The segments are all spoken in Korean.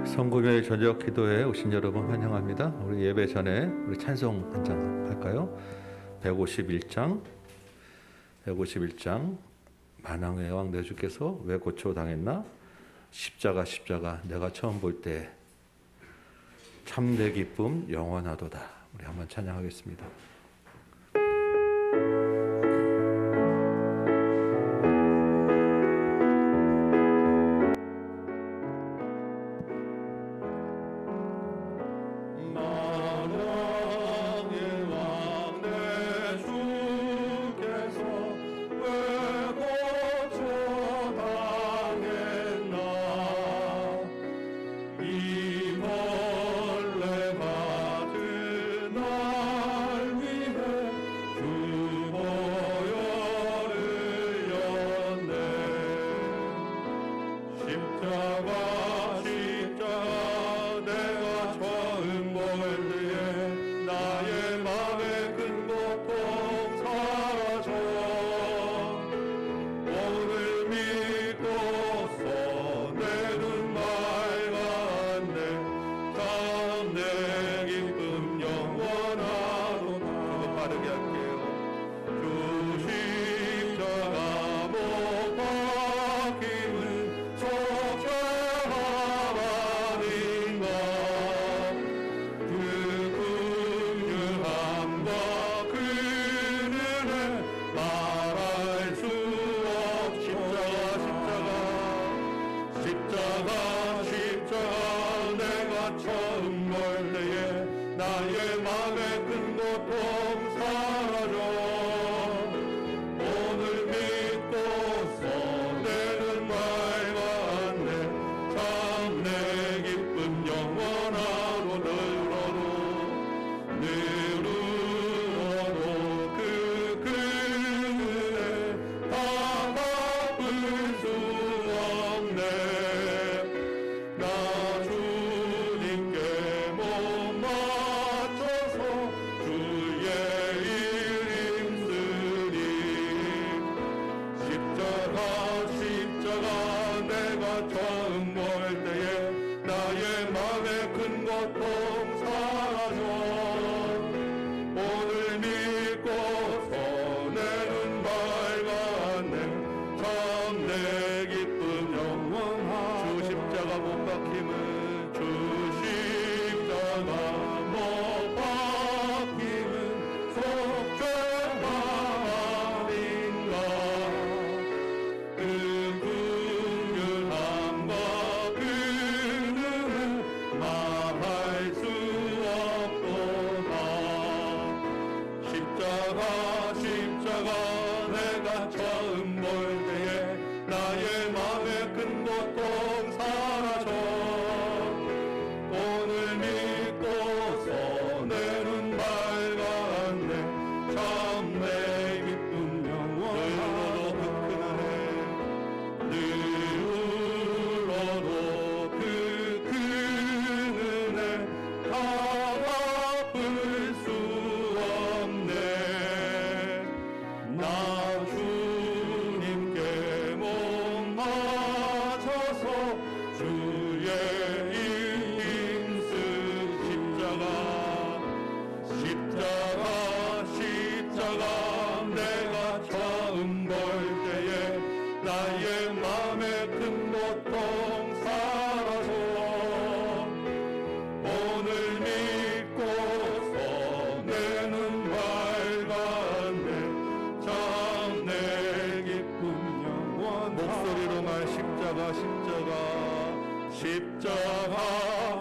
성금요일 저녁 기도회에 오신 여러분 환영합니다. 우리 예배 전에 우리 찬송 한 장 할까요? 151장 만왕의 왕 내 주께서 왜 고초당했나? 십자가 내가 처음 볼 때 참내 기쁨 영원하도다. 우리 한번 찬양하겠습니다.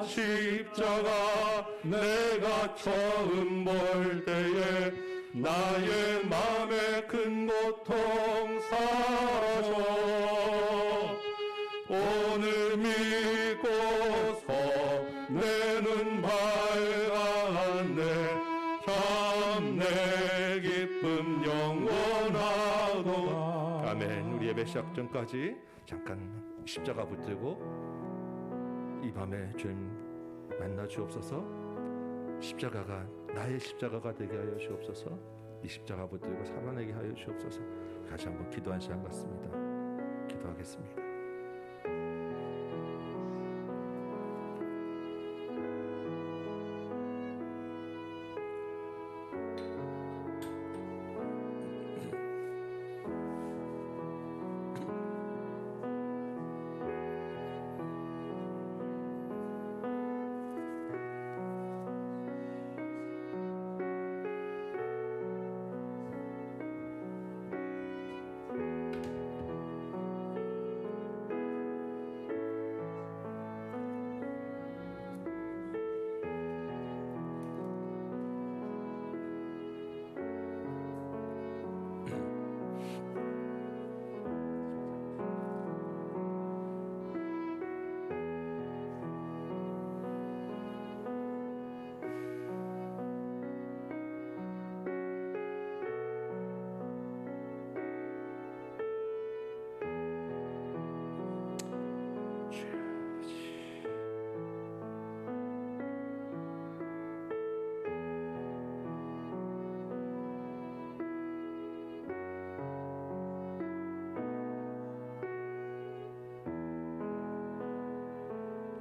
십자가 내가 처음 볼 때에 나의 맘의 큰 고통 사라져 오늘 믿고서 내 눈 밝았네 참 내 기쁨 영원하도다. 아멘. 우리 예배 시작 전까지 잠깐 십자가 붙들고 이 밤에 주님 만나 주옵소서. 십자가가 나의 십자가가 되게 하여 주옵소서. 이 십자가 붙들고 살아내게 하여 주옵소서. 다시 한번 기도한 시간 같습니다. 기도하겠습니다.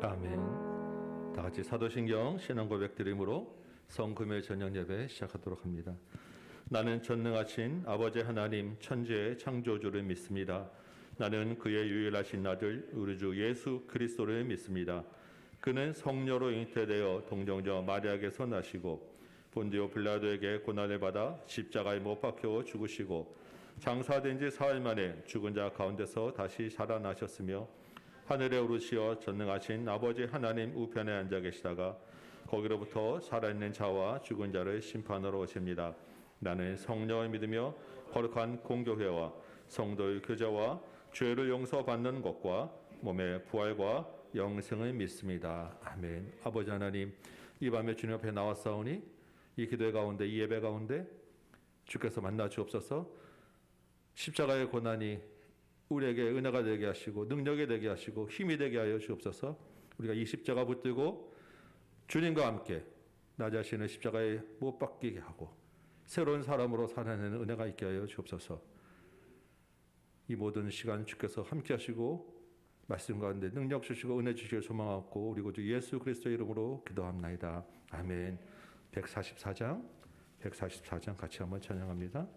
아멘. 다 같이 사도신경 신앙 고백 드림으로 성금요일 저녁 예배 시작하도록 합니다. 나는 전능하신 아버지 하나님 천지의 창조주를 믿습니다. 나는 그의 유일하신 아들 우리 주 예수 그리스도를 믿습니다. 그는 성녀로 잉태되어 동정녀 마리아에게서 나시고 본디오 빌라도에게 고난을 받아 십자가에 못 박혀 죽으시고 장사된 지 사흘 만에 죽은 자 가운데서 다시 살아나셨으며 하늘에 오르시어 전능하신 아버지 하나님 우편에 앉아 계시다가 거기로부터 살아있는 자와 죽은 자를 심판하러 오십니다. 나는 성령을 믿으며 거룩한 공교회와 성도의 교제와 죄를 용서받는 것과 몸의 부활과 영생을 믿습니다. 아멘. 아버지 하나님, 이 밤에 주님 앞에 나왔사오니 이 기도의 가운데, 이 예배 가운데 주께서 만나 주옵소서. 십자가의 고난이 우리에게 은혜가 되게 하시고 능력이 되게 하시고 힘이 되게 하여 주옵소서. 우리가 이 십자가 붙들고 주님과 함께 나 자신을 십자가에 못 박히게 하고 새로운 사람으로 살아내는 은혜가 있게 하여 주옵소서. 이 모든 시간 주께서 함께 하시고 말씀 가운데 능력 주시고 은혜 주시길 소망하고 우리 구주 예수 그리스도의 이름으로 기도합나이다. 아멘. 144장 같이 한번 찬양합니다.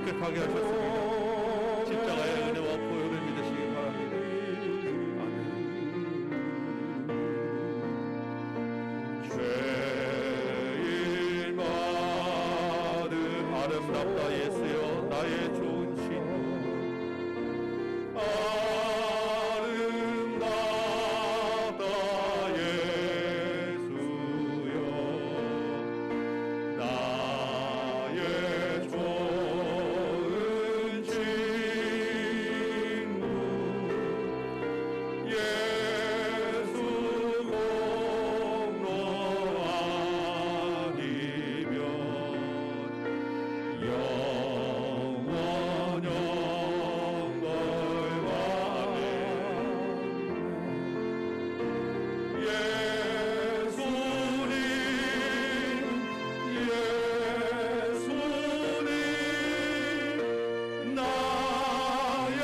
고백하게 하셨습니다. 십자가의 은혜와 보혈을 믿으시기 바랍니다. 죄인 받은 아름답다 예수여 나의 좋은 친구 아름답다 예수여 나의 좋은 친구 예수 공로 아니면 영원 영걸만에 예수님 예수님 나의 죄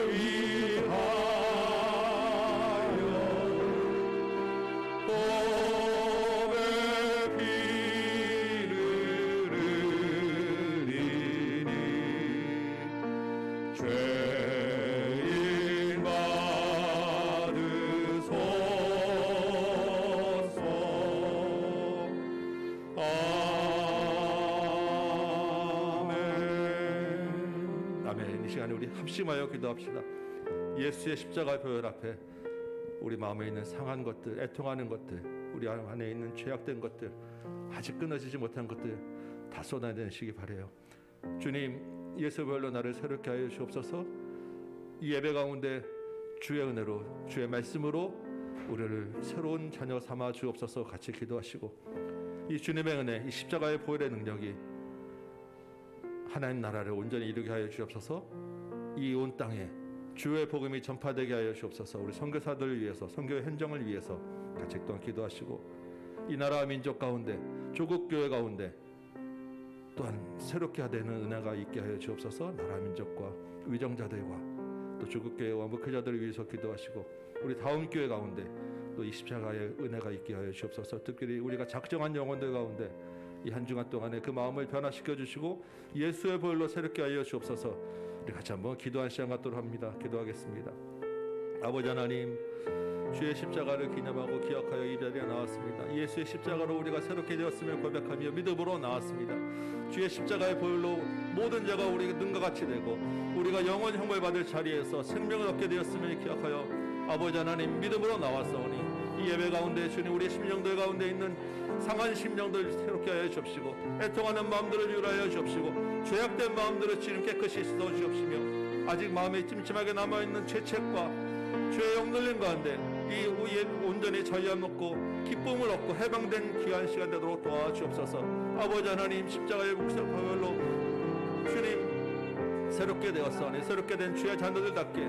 위하여 몸에 피를 흘리니 죄인 받으소서. 아멘. 아멘. 이 시간에 우리 합심하여 기도합시다. 예수의 십자가 보혈 앞에 우리 마음에 있는 상한 것들, 애통하는 것들, 우리 안에 있는 죄악된 것들, 아직 끊어지지 못한 것들 다 쏟아내시기 바래요. 주님, 예수 보혈로 나를 새롭게 하여 주옵소서. 이 예배 가운데 주의 은혜로, 주의 말씀으로 우리를 새로운 자녀 삼아 주옵소서. 같이 기도하시고, 이 주님의 은혜, 이 십자가의 보혈의 능력이 하나님 나라를 온전히 이루게 하여 주옵소서. 이 온 땅에 주의 복음이 전파되게 하여 주옵소서. 우리 선교사들을 위해서, 선교의 현장을 위해서 같이 또한 기도하시고, 이 나라와 민족 가운데, 조국 교회 가운데 또한 새롭게 되는 은혜가 있게 하여 주옵소서. 나라 민족과 위정자들과 또 조국 교회와 목회자들을 위해서 기도하시고, 우리 다음 교회 가운데 또 이 십자가의 은혜가 있게 하여 주옵소서. 특별히 우리가 작정한 영혼들 가운데 이 한 주간 동안에 그 마음을 변화시켜 주시고 예수의 보혈로 새롭게 하여 주옵소서. 우리 같이 한번 기도한 시간 갖도록 합니다. 기도하겠습니다. 아버지 하나님, 주의 십자가를 기념하고 기억하여 이 자리에 나왔습니다. 예수의 십자가로 우리가 새롭게 되었음을 고백하며 믿음으로 나왔습니다. 주의 십자가의 보혈로 모든 죄가 우리 능과 같이 되고 우리가 영원 형벌 받을 자리에서 생명을 얻게 되었음을 기억하여 아버지 하나님 믿음으로 나왔사오니 이 예배 가운데 주님 우리의 심령들 가운데 있는 상한 심령들 새롭게 하여 주옵시고 애통하는 마음들을 유라하여 주옵시고 죄악된 마음들을 주님 깨끗이 씻어 주옵시며 아직 마음에 찜찜하게 남아있는 죄책과 죄의 억눌림 가운데 이 우리의 온전히 자유함 얻고 기쁨을 얻고 해방된 귀한 시간 되도록 도와주옵소서. 아버지 하나님 십자가의 목숨 보혈로 주님 새롭게 되었사오니 새롭게 된 주의 자녀들답게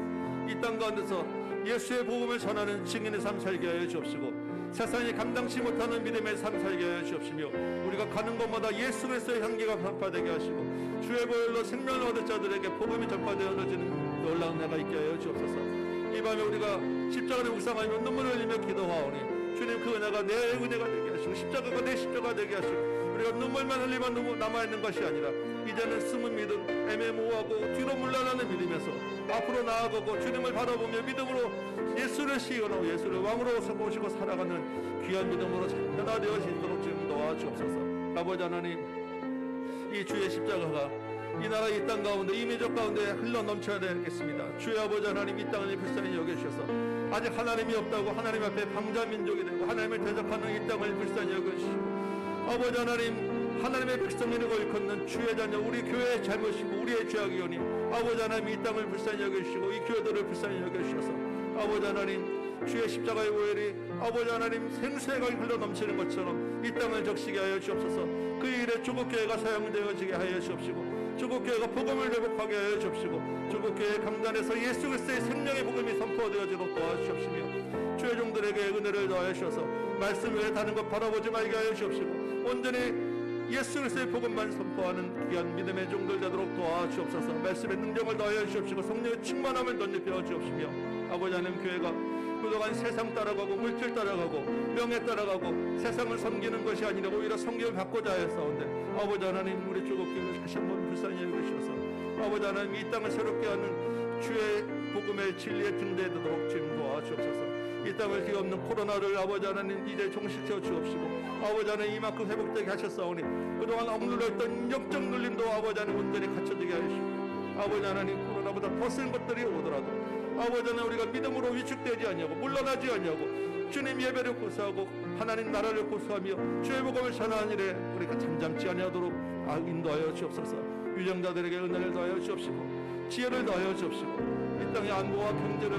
이 땅 가운데서 예수의 복음을 전하는 증인의 삶 살게 하여 주옵시고 세상이 감당치 못하는 믿음의 삶 살게 하여 주옵시며 우리가 가는 곳마다 예수 그리스도의 향기가 전파되게 하시고 주의 보혈로 생명을 얻을 자들에게 복음이 전파되어지는 놀라운 은혜가 있게 하여 주옵소서. 이 밤에 우리가 십자가를 묵상하며 눈물을 흘리며 기도하오니 주님 그 은혜가 내 은혜가 되게 하시고 십자가가 내 십자가 되게 하시고 우리가 눈물만 흘리면 남아있는 것이 아니라 이제는 숨은 믿음 애매모호하고 뒤로 물러나는 믿음에서 앞으로 나아가고 주님을 바라보며 믿음으로 예수를 시인하고 예수를 왕으로 모시고 살아가는 귀한 믿음으로 변화되어지도록 지금 도와주옵소서. 아버지 하나님, 이 주의 십자가가 이 나라 이 땅 가운데 이 민족 가운데 흘러 넘쳐야 되겠습니다. 주의 아버지 하나님 이 땅을 불쌍히 여겨주셔서 아직 하나님이 없다고 하나님 앞에 방자민족이 되고 하나님을 대적하는 이 땅을 불쌍히 여겨주시고 아버지 하나님 하나님의 백성민으로 일컫는 주의 자녀 우리 교회의 잘못이고 우리의 죄악이오니 아버지 하나님 이 땅을 불쌍히 여겨주시고 이 교회들을 불쌍히 여겨주셔서 아버지 하나님 주의 십자가의 보혈이 아버지 하나님 생수의 강이 흘러 넘치는 것처럼 이 땅을 적시게 하여 주옵소서. 그 일에 조국교회가 사용되어지게 하여 주옵시고 조국교회가 복음을 회복하게 하여 주옵시고 조국교회 강단에서 예수 그리스도의 생명의 복음이 선포되어지도록 도와주옵시며 주의 종들에게 은혜를 더하여 주셔서 말씀 외에 다른 것 바라보지 말게 하여 주옵시고 온전히 예수 그리스도의 복음만 선포하는 귀한 믿음의 종들 되도록 도와주옵소서. 말씀의 능력을 더하여 주옵시고 성령의 충만함을 덧입혀 주옵시며 아버지 하나님 교회가 그동안 세상 따라가고 물질 따라가고 명예 따라가고 세상을 섬기는 것이 아니라 오히려 성경을 받고자 하였사온데 아버지 하나님 우리 조국교회를 다시 한번 불쌍히 여기셔서 아버지 하나님 이 땅을 새롭게 하는 주의 복음의 진리의 등대에 되도록 주님 도와주옵소서. 이 땅을 뒤엎는 코로나를 아버지 하나님 이제 종식되어 주옵시고 아버지 하나님 이만큼 회복되게 하셨사오니 그동안 억눌렸던 영적 눌림도 아버지 하나님 온전히 갖춰지게 하시고 아버지 하나님 코로나보다 더 센 것들이 오더라도 아버지 하나님 우리가 믿음으로 위축되지 않냐고 물러나지 않냐고 주님 예배를 고수하고 하나님 나라를 고수하며 주의 복음을 전하는 일에 우리가 잠잠지 아니하도록 인도하여 주옵소서. 유정자들에게 은혜를 더하여 주옵시고 지혜를 더하여 주옵시고 이 땅의 안보와 경제를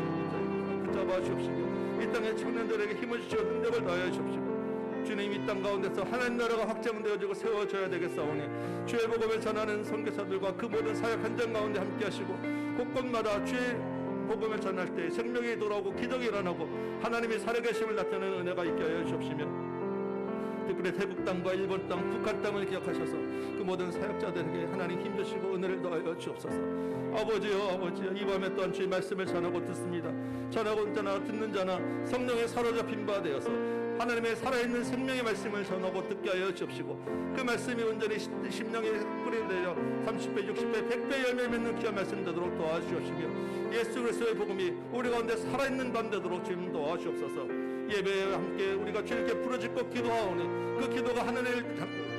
붙잡아 주옵시고 이 땅의 청년들에게 힘을 주시고 능력을 더하여 주옵시고 주님 이 땅 가운데서 하나님 나라가 확장되어지고 세워져야 되겠사오니 주의 복음을 전하는 선교사들과 그 모든 사역 현장 가운데 함께 하시고 곳곳마다 주의 복음을 전할 때 생명이 돌아오고 기적이 일어나고 하나님의 살아계심을 나타내는 은혜가 있게 하여 주옵시며 특별히 태국 땅과 일본 땅, 북한 땅을 기억하셔서 그 모든 사역자들에게 하나님 힘주시고 은혜를 더하여 주옵소서. 아버지여 아버지여 이 밤에 또한 주의 말씀을 전하고 듣습니다. 전하고 자나 듣는 자나 성령에 사로잡힌 바 되어서 하나님의 살아있는 생명의 말씀을 전하고 듣게 하여 주옵시고 그 말씀이 온전히 심령에 뿌리를 내려 30배, 60배, 100배 열매 맺는 귀한 말씀 되도록 도와주옵시며 예수 그리스도의 복음이 우리 가운데 살아있는 밤 되도록 주님 도와주옵소서. 예배에 함께 우리가 주님께 부르짖고 기도하오니 그 기도가 하늘에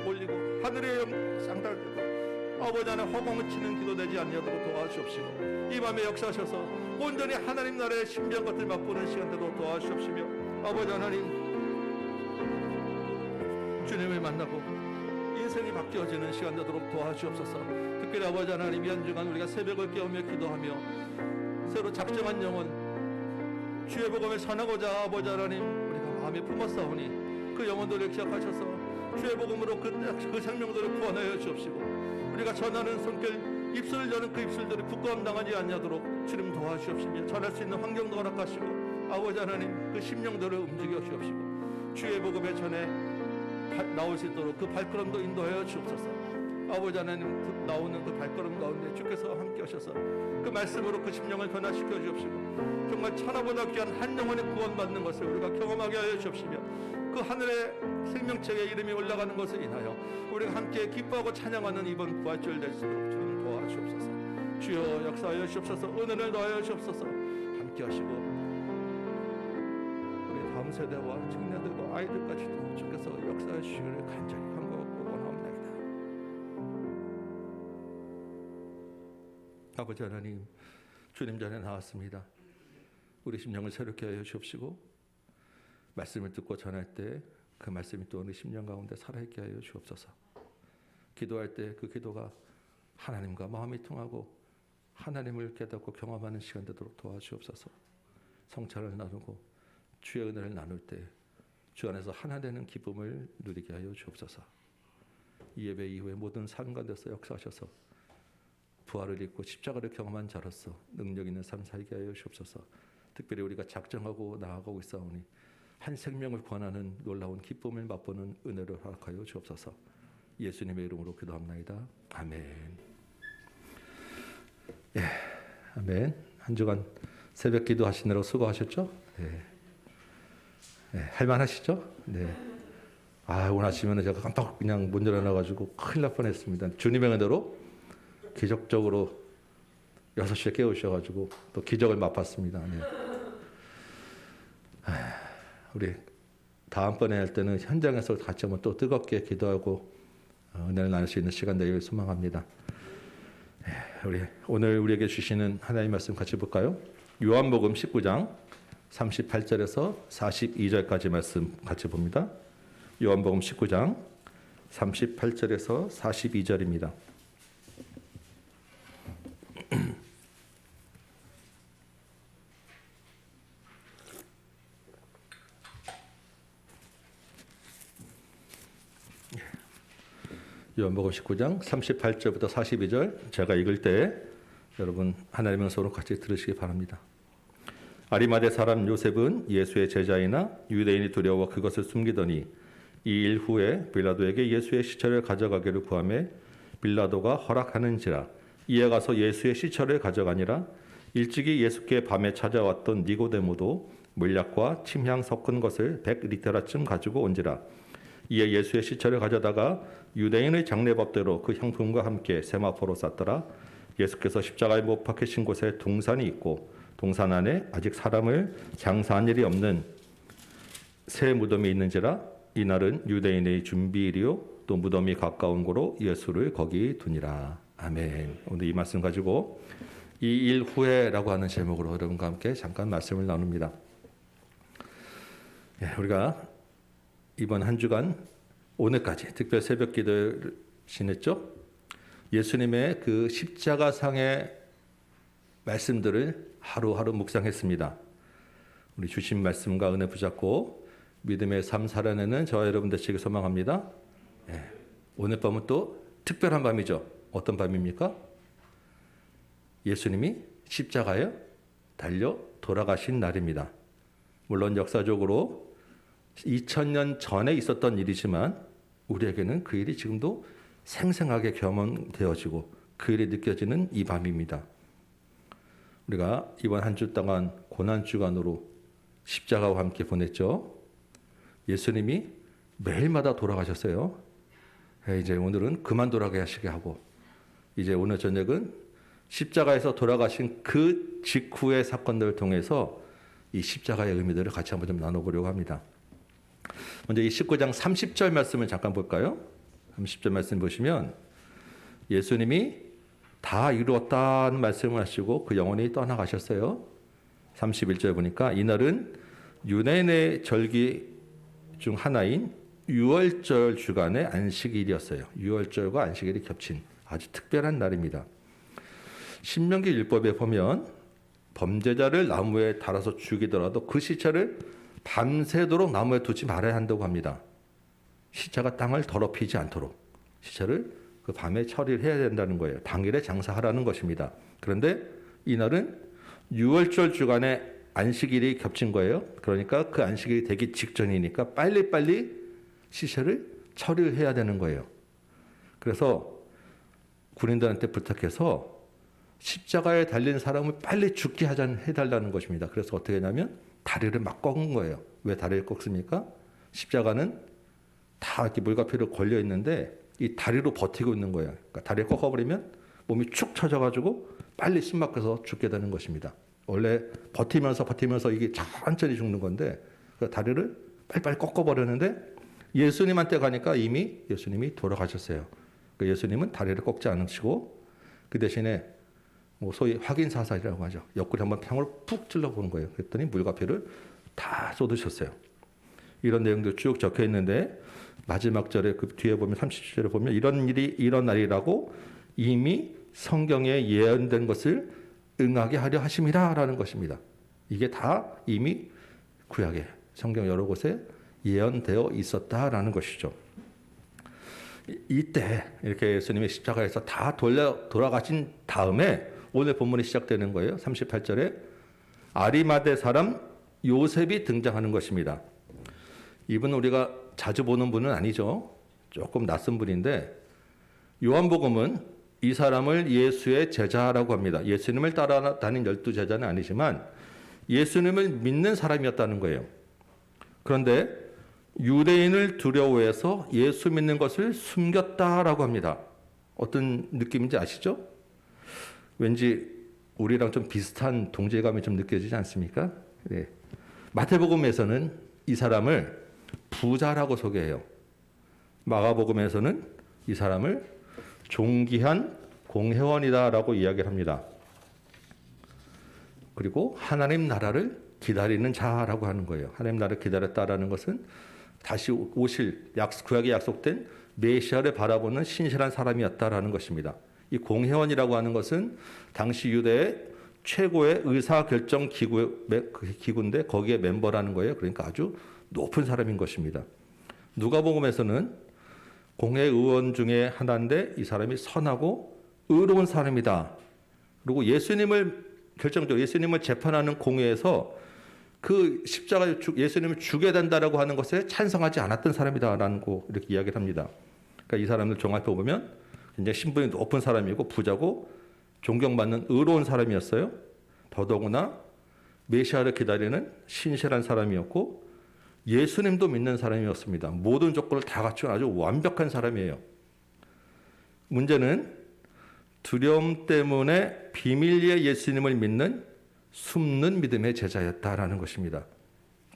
올리고 하늘의 상달되고 아버지 안에 허공을 치는 기도 되지 않냐도록 도와주옵시고 이 밤에 역사하셔서 온전히 하나님 나라의 신비한 것들 맛보는 시간 되도록 도와주옵시며 아버지 하나님 주님을 만나고 인생이 바뀌어지는 시간 되도록 도와주옵소서. 특별히 아버지 하나님 이 한 주간 우리가 새벽을 깨우며 기도하며 새로 작정한 영혼 주의 복음을 전하고자 아버지 하나님 우리가 마음에 품었사오니 그 영혼들을 기억하셔서 주의 복음으로 그 생명들을 구원하여 주옵시고 우리가 전하는 손길 입술을 여는 그 입술들이 부끄럼 당하지 않냐도록 주님 도와주옵시며 전할 수 있는 환경도 허락하시고 아버지 하나님 그 심령들을 움직여 주옵시고 주의 복음에 전해 나올 수 있도록 그 발걸음도 인도하여 주옵소서. 아버지 하나님 나오는 그 발걸음 가운데 주께서 함께 하셔서 그 말씀으로 그 심령을 변화시켜 주옵시고 정말 천하보다 귀한 한 영혼의 구원받는 것을 우리가 경험하게 하여 주옵시며 그 하늘의 생명책에 이름이 올라가는 것을 인하여 우리가 함께 기뻐하고 찬양하는 이번 부활절 될 수 있도록 주님 도와주옵소서. 주여 역사하여 주옵소서. 은혜를 더하여 주옵소서. 함께 하시고 우리 다음 세대와 청년들과 아이들까지도 주께서 역사해 주시기를 간절히 간구하고 원합니다. 아버지 하나님 주님 전에 나왔습니다. 우리 심령을 새롭게 하여 주옵시고 말씀을 듣고 전할 때 그 말씀이 또 우리 심령 가운데 살아있게 하여 주옵소서. 기도할 때 그 기도가 하나님과 마음이 통하고 하나님을 깨닫고 경험하는 시간 되도록 도와주옵소서. 성찬을 나누고 주의 은혜를 나눌 때 주 안에서 하나 되는 기쁨을 누리게 하여 주옵소서. 이 예배 이후에 모든 삶 가운데서 역사하셔서 부활을 입고 십자가를 경험한 자로서 능력 있는 삶 살게 하여 주옵소서. 특별히 우리가 작정하고 나아가고 있사오니 한 생명을 구원하는 놀라운 기쁨을 맛보는 은혜를 허락하여 주옵소서. 예수님의 이름으로 기도합나이다. 아멘. 예, 아멘. 한 주간 새벽 기도하시느라 수고하셨죠? 예. 네, 할만하시죠? 네. 오늘 아침에는 제가 깜빡 그냥 못 일어나가지고 큰일 날 뻔했습니다. 주님의 은혜로 기적적으로 6시에 깨우셔가지고 또 기적을 맛봤습니다. 네. 우리 다음번에 할 때는 현장에서 같이 한번 또 뜨겁게 기도하고 은혜를 나눌 수 있는 시간 되기를 소망합니다. 우리 오늘 우리에게 주시는 하나님의 말씀 같이 볼까요? 요한복음 19장 38절에서 42절까지 말씀 같이 봅니다. 요한복음 19장 38절에서 42절입니다. 요한복음 19장 38절부터 42절 제가 읽을 때 여러분 하나님의 음성으로 같이 들으시기 바랍니다. 아리마대 사람 요셉은 예수의 제자이나 유대인이 두려워 그것을 숨기더니 이 일 후에 빌라도에게 예수의 시체를 가져가기를 구하매 빌라도가 허락하는지라 이에 가서 예수의 시체를 가져가니라. 일찍이 예수께 밤에 찾아왔던 니고데모도 물약과 침향 섞은 것을 100리터라쯤 가지고 온지라. 이에 예수의 시체를 가져다가 유대인의 장례법대로 그 향품과 함께 세마포로 쌌더라. 예수께서 십자가에 못 박히신 곳에 동산이 있고 동산 안에 아직 사람을 장사한 일이 없는 새 무덤이 있는지라. 이날은 유대인의 준비일이요 또 무덤이 가까운 고로 예수를 거기 두니라. 아멘. 오늘 이 말씀 가지고 이 일 후에라고 하는 제목으로 여러분과 함께 잠깐 말씀을 나눕니다. 우리가 이번 한 주간 오늘까지 특별 새벽 기도를 지냈죠. 예수님의 그 십자가상의 말씀들을 하루하루 묵상했습니다. 우리 주신 말씀과 은혜 붙잡고 믿음의 삶 살아내는 저와 여러분 되시길 소망합니다. 오늘 밤은 또 특별한 밤이죠. 어떤 밤입니까? 예수님이 십자가에 달려 돌아가신 날입니다. 물론 역사적으로 2000년 전에 있었던 일이지만 우리에게는 그 일이 지금도 생생하게 경험되어지고 그 일이 느껴지는 이 밤입니다. 우리가 이번 한 주 동안 고난주간으로 십자가와 함께 보냈죠. 예수님이 매일마다 돌아가셨어요. 이제 오늘은 그만 돌아가시게 하고 이제 오늘 저녁은 십자가에서 돌아가신 그 직후의 사건들을 통해서 이 십자가의 의미들을 같이 한번 좀 나눠보려고 합니다. 먼저 이 19장 30절 말씀을 잠깐 볼까요? 30절 말씀 보시면 예수님이 다 이루었다는 말씀을 하시고 그 영혼이 떠나가셨어요. 31절 보니까 이날은 유대인의 절기 중 하나인 유월절 주간의 안식일이었어요. 유월절과 안식일이 겹친 아주 특별한 날입니다. 신명기 율법에 보면 범죄자를 나무에 달아서 죽이더라도 그 시체를 밤새도록 나무에 두지 말아야 한다고 합니다. 시체가 땅을 더럽히지 않도록 시체를 그 밤에 처리를 해야 된다는 거예요. 당일에 장사하라는 것입니다. 그런데 이날은 유월절 주간의 안식일이 겹친 거예요. 그러니까 그 안식일이 되기 직전이니까 빨리빨리 시체를 처리를 해야 되는 거예요. 그래서 군인들한테 부탁해서 십자가에 달린 사람을 빨리 죽게 해달라는 것입니다. 그래서 어떻게 했냐면 다리를 막 꺾은 거예요. 왜 다리를 꺾습니까? 십자가는 다 이렇게 물과피로 걸려 있는데 이 다리로 버티고 있는 거예요. 그러니까 다리를 꺾어버리면 몸이 축 처져가지고 빨리 숨 막혀서 죽게 되는 것입니다. 원래 버티면서 이게 천천히 죽는 건데 그 다리를 빨리빨리 꺾어버렸는데 예수님한테 가니까 이미 예수님이 돌아가셨어요. 그 예수님은 다리를 꺾지 않으시고 그 대신에 소위 확인 사살이라고 하죠. 옆구리 한번 평으로 푹 찔러보는 거예요. 그랬더니 물과 피를 다 쏟으셨어요. 이런 내용도 쭉 적혀 있는데 마지막 절에 그 뒤에 보면 30절에 보면 이런 일이 이런 날이라고 이미 성경에 예언된 것을 응하게 하려 하심이라라는 것입니다. 이게 다 이미 구약에 성경 여러 곳에 예언되어 있었다라는 것이죠. 이때 이렇게 예수님이 십자가에서 다 돌아가신 다음에 오늘 본문이 시작되는 거예요. 38절에 아리마대 사람 요셉이 등장하는 것입니다. 이분은 우리가 자주 보는 분은 아니죠. 조금 낯선 분인데 요한복음은 이 사람을 예수의 제자라고 합니다. 예수님을 따라다닌 12제자는 아니지만 예수님을 믿는 사람이었다는 거예요. 그런데 유대인을 두려워해서 예수 믿는 것을 숨겼다라고 합니다. 어떤 느낌인지 아시죠? 왠지 우리랑 좀 비슷한 동질감이 좀 느껴지지 않습니까? 네. 마태복음에서는 이 사람을 부자라고 소개해요. 마가복음에서는 이 사람을 존귀한 공회원이다라고 이야기를 합니다. 그리고 하나님 나라를 기다리는 자라고 하는 거예요. 하나님 나라를 기다렸다라는 것은 다시 오실 구약에 약속된 메시아를 바라보는 신실한 사람이었다라는 것입니다. 이 공회원이라고 하는 것은 당시 유대의 최고의 의사결정 기구인데 거기에 멤버라는 거예요. 그러니까 아주 높은 사람인 것입니다. 누가복음에서는 공회의원 중에 하나인데 이 사람이 선하고 의로운 사람이다. 그리고 예수님을 재판하는 공회에서 그 십자가에 예수님을 죽여야 된다라고 하는 것에 찬성하지 않았던 사람이다라는 거 이렇게 이야기를 합니다. 그러니까 이 사람들 종합해 보면 굉장히 신분이 높은 사람이고 부자고 존경받는 의로운 사람이었어요. 더더구나 메시아를 기다리는 신실한 사람이었고 예수님도 믿는 사람이었습니다. 모든 조건을 다 갖춘 아주 완벽한 사람이에요. 문제는 두려움 때문에 비밀리에 예수님을 믿는 숨는 믿음의 제자였다라는 것입니다.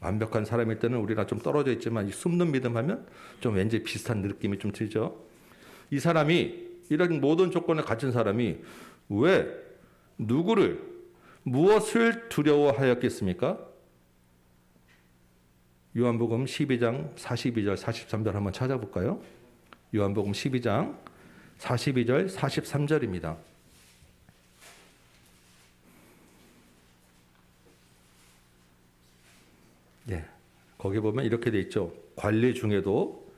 완벽한 사람일 때는 우리랑 좀 떨어져 있지만 이 숨는 믿음 하면 좀 왠지 비슷한 느낌이 좀 들죠. 이 사람이 이런 모든 조건을 갖춘 사람이 왜 누구를 무엇을 두려워하였겠습니까? 요한복음 12장 42절 43절 한번 찾아볼까요? 요한복음 12장 42절 43절입니다. 예, 거기 보면 이렇게 돼 있죠. 관리 중에도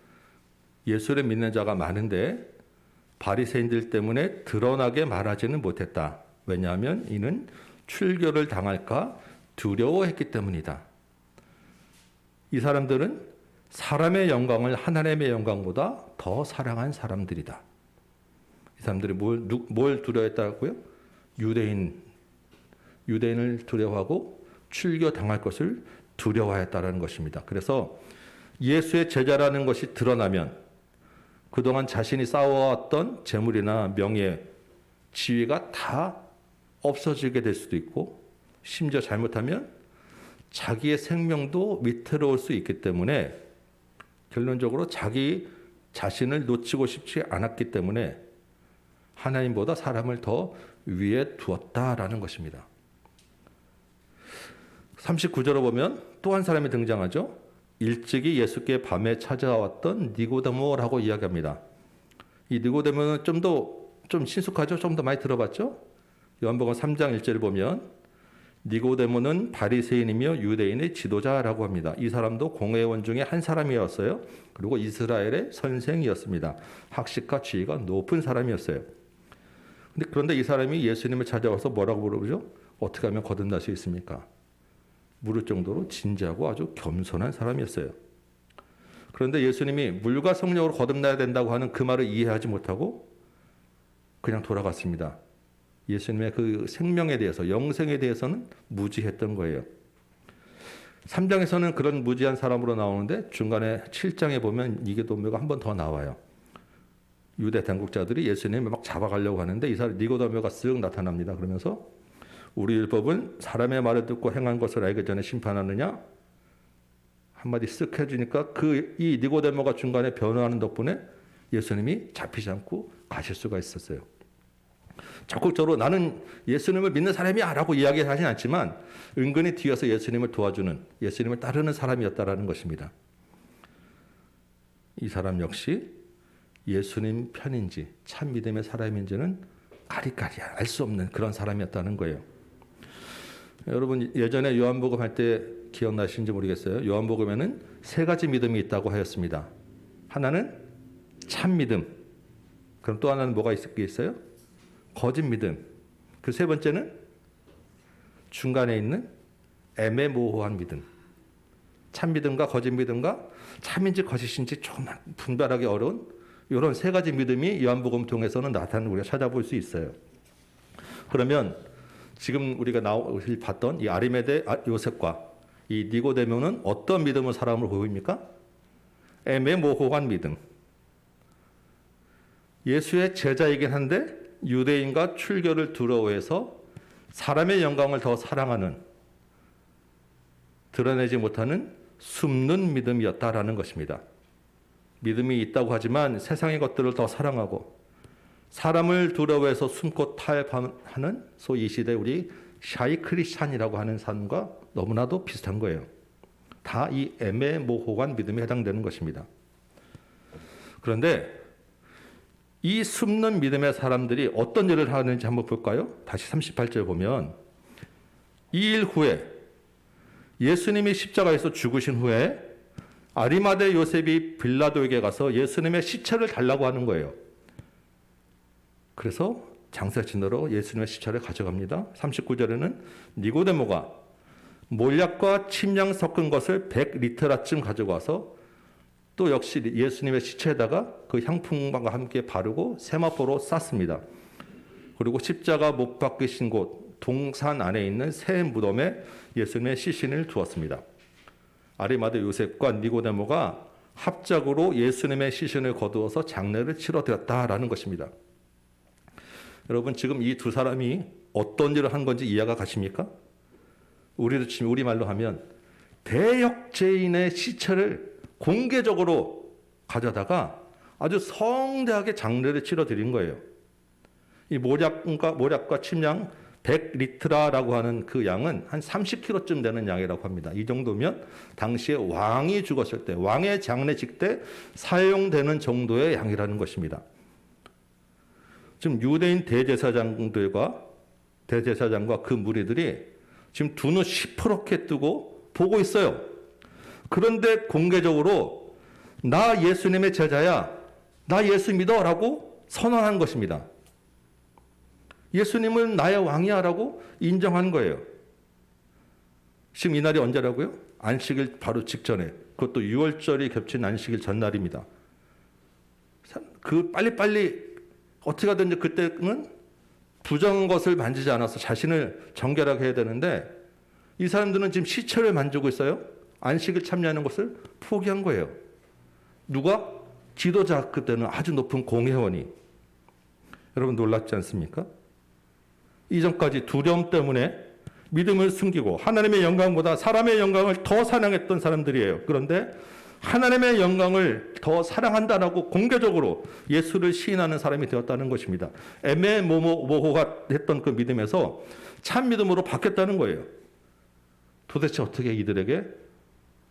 예수를 믿는 자가 많은데 바리새인들 때문에 드러나게 말하지는 못했다. 왜냐하면 이는 출교를 당할까 두려워했기 때문이다. 이 사람들은 사람의 영광을 하나님의 영광보다 더 사랑한 사람들이다. 이 사람들이 뭘 두려워했다고요? 유대인을 두려워하고 출교 당할 것을 두려워했다라는 것입니다. 그래서 예수의 제자라는 것이 드러나면 그동안 자신이 쌓아왔던 재물이나 명예, 지위가 다 없어지게 될 수도 있고 심지어 잘못하면 자기의 생명도 위태로울 수 있기 때문에 결론적으로 자기 자신을 놓치고 싶지 않았기 때문에 하나님보다 사람을 더 위에 두었다라는 것입니다. 39절을 보면 또 한 사람이 등장하죠. 일찍이 예수께 밤에 찾아왔던 니고데모라고 이야기합니다. 이 니고데모는 좀 친숙하죠? 좀 더 많이 들어봤죠? 요한복음 3장 1절을 보면 니고데모는 바리새인이며 유대인의 지도자라고 합니다. 이 사람도 공회원 중에 한 사람이었어요. 그리고 이스라엘의 선생이었습니다. 학식과 지위가 높은 사람이었어요. 그런데 이 사람이 예수님을 찾아와서 뭐라고 물어보죠? 어떻게 하면 거듭날 수 있습니까? 물을 정도로 진지하고 아주 겸손한 사람이었어요. 그런데 예수님이 물과 성령으로 거듭나야 된다고 하는 그 말을 이해하지 못하고 그냥 돌아갔습니다. 예수님의 그 생명에 대해서, 영생에 대해서는 무지했던 거예요. 3장에서는 그런 무지한 사람으로 나오는데 중간에 7장에 보면 니고데모가 한 번 더 나와요. 유대 당국자들이 예수님을 막 잡아가려고 하는데 이 사람 니고데모가 쓱 나타납니다. 그러면서 우리 율법은 사람의 말을 듣고 행한 것을 알기 전에 심판하느냐? 한마디 쓱 해주니까 이 니고데모가 중간에 변화하는 덕분에 예수님이 잡히지 않고 가실 수가 있었어요. 적극적으로 나는 예수님을 믿는 사람이야 라고 이야기하진 않지만 은근히 뒤에서 예수님을 도와주는, 예수님을 따르는 사람이었다라는 것입니다. 이 사람 역시 예수님 편인지 참 믿음의 사람인지는 까리까리 알 수 없는 그런 사람이었다는 거예요. 여러분 예전에 요한복음 할 때 기억나시는지 모르겠어요. 요한복음에는 세 가지 믿음이 있다고 하였습니다. 하나는 참 믿음. 그럼 또 하나는 뭐가 있어요? 거짓 믿음. 그 세 번째는 중간에 있는 애매모호한 믿음. 참 믿음과 거짓 믿음과 참인지 거짓인지 조금 분별하기 어려운 이런 세 가지 믿음이 요한복음 통해서는 나타나는 우리가 찾아볼 수 있어요. 그러면 지금 우리가 봤던 이 아리마대 요셉과 이 니고데모는 어떤 믿음의 사람을 보입니까? 애매모호한 믿음. 예수의 제자이긴 한데 유대인과 출교를 두려워해서 사람의 영광을 더 사랑하는, 드러내지 못하는 숨는 믿음이었다라는 것입니다. 믿음이 있다고 하지만 세상의 것들을 더 사랑하고 사람을 두려워해서 숨고 타협하는 소위 이 시대 우리 샤이 크리스찬이라고 하는 삶과 너무나도 비슷한 거예요. 다 이 애매모호한 믿음에 해당되는 것입니다. 그런데 이 숨는 믿음의 사람들이 어떤 일을 하는지 한번 볼까요? 다시 38절 보면 2일 후에 예수님이 십자가에서 죽으신 후에 아리마대 요셉이 빌라도에게 가서 예수님의 시체를 달라고 하는 거예요. 그래서 장사진으로 예수님의 시체를 가져갑니다. 39절에는 니고데모가 몰약과 침량 섞은 것을 100리터라쯤 가져가서 또 역시 예수님의 시체에다가 그 향품과 함께 바르고 세마포로 쌌습니다. 그리고 십자가 못 박히신 곳 동산 안에 있는 새 무덤에 예수님의 시신을 두었습니다. 아리마대 요셉과 니고데모가 합작으로 예수님의 시신을 거두어서 장례를 치러드렸다라는 것입니다. 여러분, 지금 이 두 사람이 어떤 일을 한 건지 이해가 가십니까? 우리말로 하면 대역죄인의 시체를 공개적으로 가져다가 아주 성대하게 장례를 치러드린 거예요. 이 모략과 침양 100리트라라고 하는 그 양은 한 30kg쯤 되는 양이라고 합니다. 이 정도면 당시에 왕이 죽었을 때, 왕의 장례식 때 사용되는 정도의 양이라는 것입니다. 지금 유대인 대제사장과 그 무리들이 지금 두 눈 시퍼렇게 뜨고 보고 있어요. 그런데 공개적으로 나 예수님의 제자야, 나 예수 믿어 라고 선언한 것입니다. 예수님은 나의 왕이야 라고 인정한 거예요. 지금 이날이 언제라고요? 안식일 바로 직전에, 그것도 6월절이 겹친 안식일 전날입니다. 그 빨리빨리 어떻게 하든지 그때는 부정한 것을 만지지 않아서 자신을 정결하게 해야 되는데 이 사람들은 지금 시체를 만지고 있어요. 안식일 참여하는 것을 포기한 거예요. 누가? 지도자, 그때는 아주 높은 공회원이. 여러분 놀랍지 않습니까? 이전까지 두려움 때문에 믿음을 숨기고 하나님의 영광보다 사람의 영광을 더 사랑했던 사람들이에요. 그런데 하나님의 영광을 더 사랑한다라고 공개적으로 예수를 시인하는 사람이 되었다는 것입니다. 애매모호가 했던 그 믿음에서 참 믿음으로 바뀌었다는 거예요. 도대체 어떻게 이들에게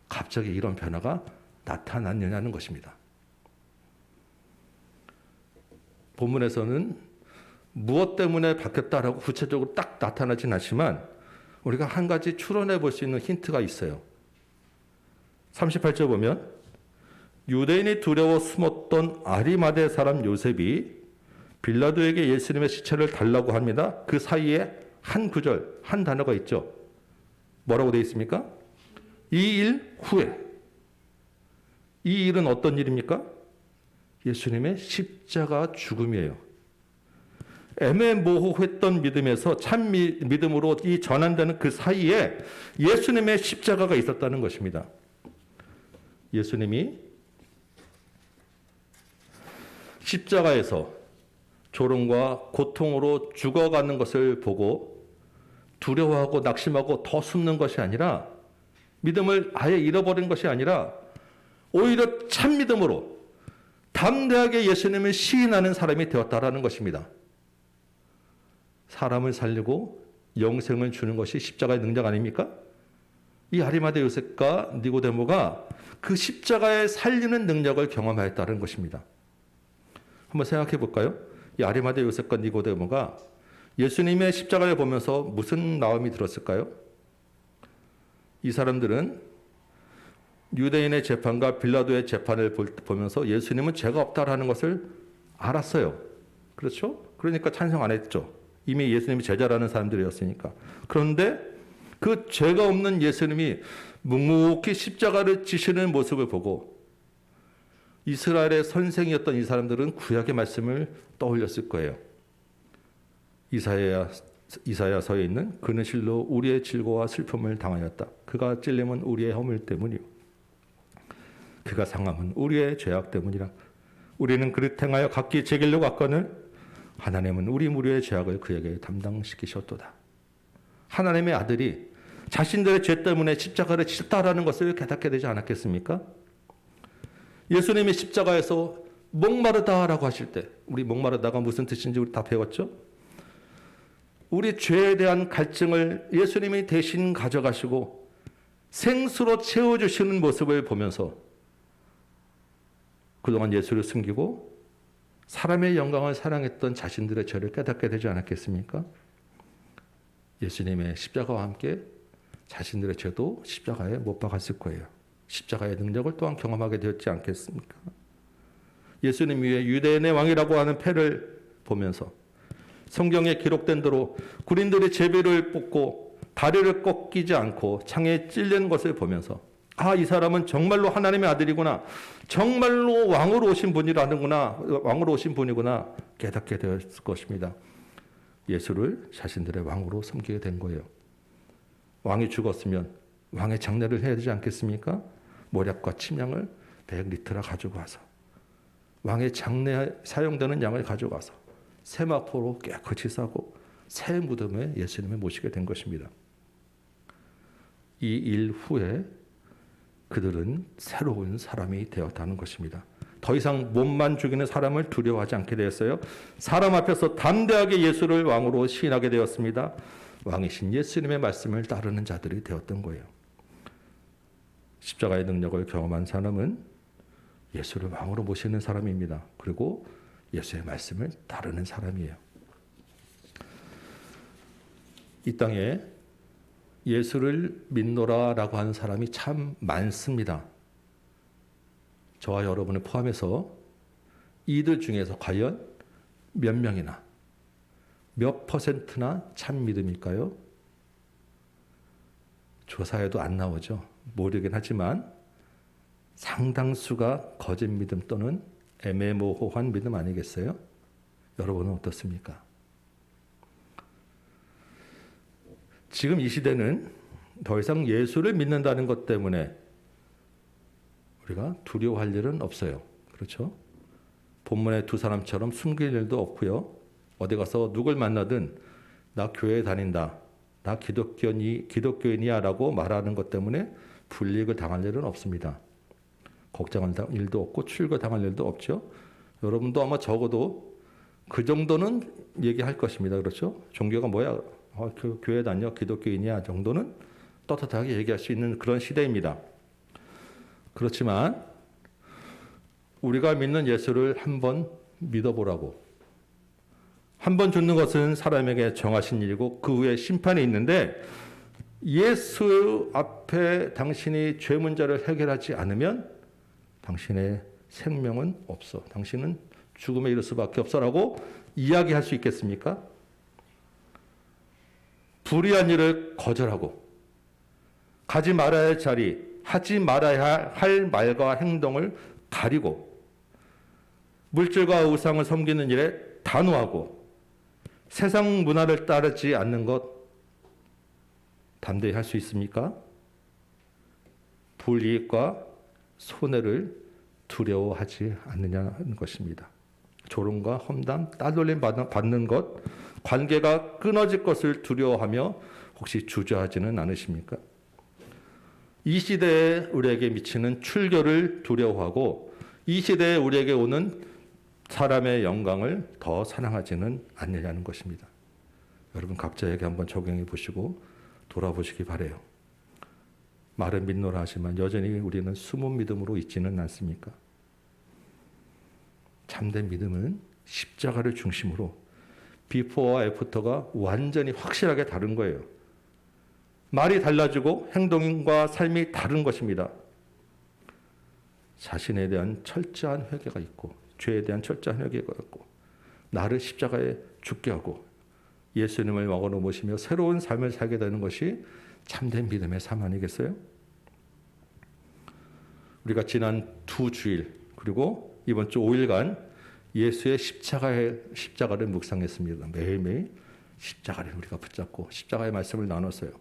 갑자기 이런 변화가 나타났느냐는 것입니다. 본문에서는 무엇 때문에 바뀌었다라고 구체적으로 딱 나타나진 않지만 우리가 한 가지 추론해 볼 수 있는 힌트가 있어요. 38절 보면 유대인이 두려워 숨었던 아리마대 사람 요셉이 빌라도에게 예수님의 시체를 달라고 합니다. 그 사이에 한 구절, 한 단어가 있죠. 뭐라고 되어 있습니까? 이 일 후에. 이 일은 어떤 일입니까? 예수님의 십자가 죽음이에요. 애매모호했던 믿음에서 참 믿음으로 이 전환되는 그 사이에 예수님의 십자가가 있었다는 것입니다. 예수님이 십자가에서 조롱과 고통으로 죽어가는 것을 보고 두려워하고 낙심하고 더 숨는 것이 아니라 믿음을 아예 잃어버린 것이 아니라 오히려 참 믿음으로 담대하게 예수님을 시인하는 사람이 되었다라는 것입니다. 사람을 살리고 영생을 주는 것이 십자가의 능력 아닙니까? 이 아리마대 요셉과 니고데모가 그 십자가의 살리는 능력을 경험하였다는 것입니다. 한번 생각해 볼까요? 이 아리마대 요셉과 니고데모가 예수님의 십자가를 보면서 무슨 마음이 들었을까요? 이 사람들은 유대인의 재판과 빌라도의 재판을 보면서 예수님은 죄가 없다라는 것을 알았어요. 그렇죠? 그러니까 찬성 안 했죠. 이미 예수님이 제자라는 사람들이었으니까. 그런데 그 죄가 없는 예수님이 묵묵히 십자가를 지시는 모습을 보고 이스라엘의 선생이었던 이 사람들은 구약의 말씀을 떠올렸을 거예요. 이사야서에 있는 그는 실로 우리의 질고와 슬픔을 당하였다. 그가 찔림은 우리의 허물 때문이요. 그가 상함은 우리의 죄악 때문이라. 우리는 그를 행하여 각기 제 길로 갔거늘 하나님은 우리 무리의 죄악을 그에게 담당시키셨도다. 하나님의 아들이 자신들의 죄 때문에 십자가를 지셨다라는 것을 깨닫게 되지 않았겠습니까? 예수님이 십자가에서 목마르다라고 하실 때, 우리 목마르다가 무슨 뜻인지 우리 다 배웠죠? 우리 죄에 대한 갈증을 예수님이 대신 가져가시고 생수로 채워주시는 모습을 보면서 그동안 예수를 숨기고 사람의 영광을 사랑했던 자신들의 죄를 깨닫게 되지 않았겠습니까? 예수님의 십자가와 함께 자신들의 죄도 십자가에 못 박았을 거예요. 십자가의 능력을 또한 경험하게 되었지 않겠습니까? 예수님 위에 유대인의 왕이라고 하는 패를 보면서 성경에 기록된 대로 군인들이 제비를 뽑고 다리를 꺾이지 않고 창에 찔린 것을 보면서 아, 이 사람은 정말로 하나님의 아들이구나. 정말로 왕으로 오신 분이구나. 깨닫게 되었을 것입니다. 예수를 자신들의 왕으로 섬기게 된 거예요. 왕이 죽었으면 왕의 장례를 해야 되지 않겠습니까? 모략과 침양을 100리터나 가지고 와서 왕의 장례에 사용되는 양을 가져가서 세마포로 깨끗이 싸고 새 무덤에 예수님을 모시게 된 것입니다. 이 일 후에 그들은 새로운 사람이 되었다는 것입니다. 더 이상 몸만 죽이는 사람을 두려워하지 않게 되었어요. 사람 앞에서 담대하게 예수를 왕으로 시인하게 되었습니다. 왕이신 예수님의 말씀을 따르는 자들이 되었던 거예요. 십자가의 능력을 경험한 사람은 예수를 왕으로 모시는 사람입니다. 그리고 예수의 말씀을 따르는 사람이에요. 이 땅에 예수를 믿노라라고 하는 사람이 참 많습니다. 저와 여러분을 포함해서 이들 중에서 과연 몇 명이나 몇 퍼센트나 참 믿음일까요? 조사에도 안 나오죠. 모르긴 하지만 상당수가 거짓 믿음 또는 애매모호한 믿음 아니겠어요? 여러분은 어떻습니까? 지금 이 시대는 더 이상 예수를 믿는다는 것 때문에 우리가 두려워할 일은 없어요. 그렇죠? 본문의 두 사람처럼 숨길 일도 없고요. 어디 가서 누굴 만나든 나 교회 다닌다, 나 기독교인이야 라고 말하는 것 때문에 불이익을 당할 일은 없습니다. 걱정할 일도 없고 출거당할 일도 없죠. 여러분도 아마 적어도 그 정도는 얘기할 것입니다. 그렇죠? 종교가 뭐야? 교회 다녀? 기독교인이야? 정도는 떳떳하게 얘기할 수 있는 그런 시대입니다. 그렇지만 우리가 믿는 예수를 한번 믿어보라고. 한번 죽는 것은 사람에게 정하신 일이고 그 후에 심판이 있는데 예수 앞에 당신이 죄 문제를 해결하지 않으면 당신의 생명은 없어. 당신은 죽음에 이를 수밖에 없어라고 이야기할 수 있겠습니까? 불의한 일을 거절하고 가지 말아야 할 자리, 하지 말아야 할 말과 행동을 가리고 물질과 우상을 섬기는 일에 단호하고 세상 문화를 따르지 않는 것 담대히 할 수 있습니까? 불이익과 손해를 두려워하지 않느냐는 것입니다. 조롱과 험담, 따돌림 받는 것, 관계가 끊어질 것을 두려워하며 혹시 주저하지는 않으십니까? 이 시대에 우리에게 미치는 출교를 두려워하고 이 시대에 우리에게 오는 사람의 영광을 더 사랑하지는 않느냐는 것입니다. 여러분 각자에게 한번 적용해 보시고 돌아보시기 바라요. 말은 믿노라 하지만 여전히 우리는 숨은 믿음으로 있지는 않습니까? 참된 믿음은 십자가를 중심으로 비포와 애프터가 완전히 확실하게 다른 거예요. 말이 달라지고 행동과 삶이 다른 것입니다. 자신에 대한 철저한 회개가 있고 죄에 대한 철저한 회개가 있고 나를 십자가에 죽게 하고 예수님을 왕으로 모시며 새로운 삶을 살게 되는 것이 참된 믿음의 삶 아니겠어요? 우리가 지난 2주일 그리고 이번 주 5일간 예수의 십자가를 묵상했습니다. 매일매일 십자가를 우리가 붙잡고 십자가의 말씀을 나눴어요.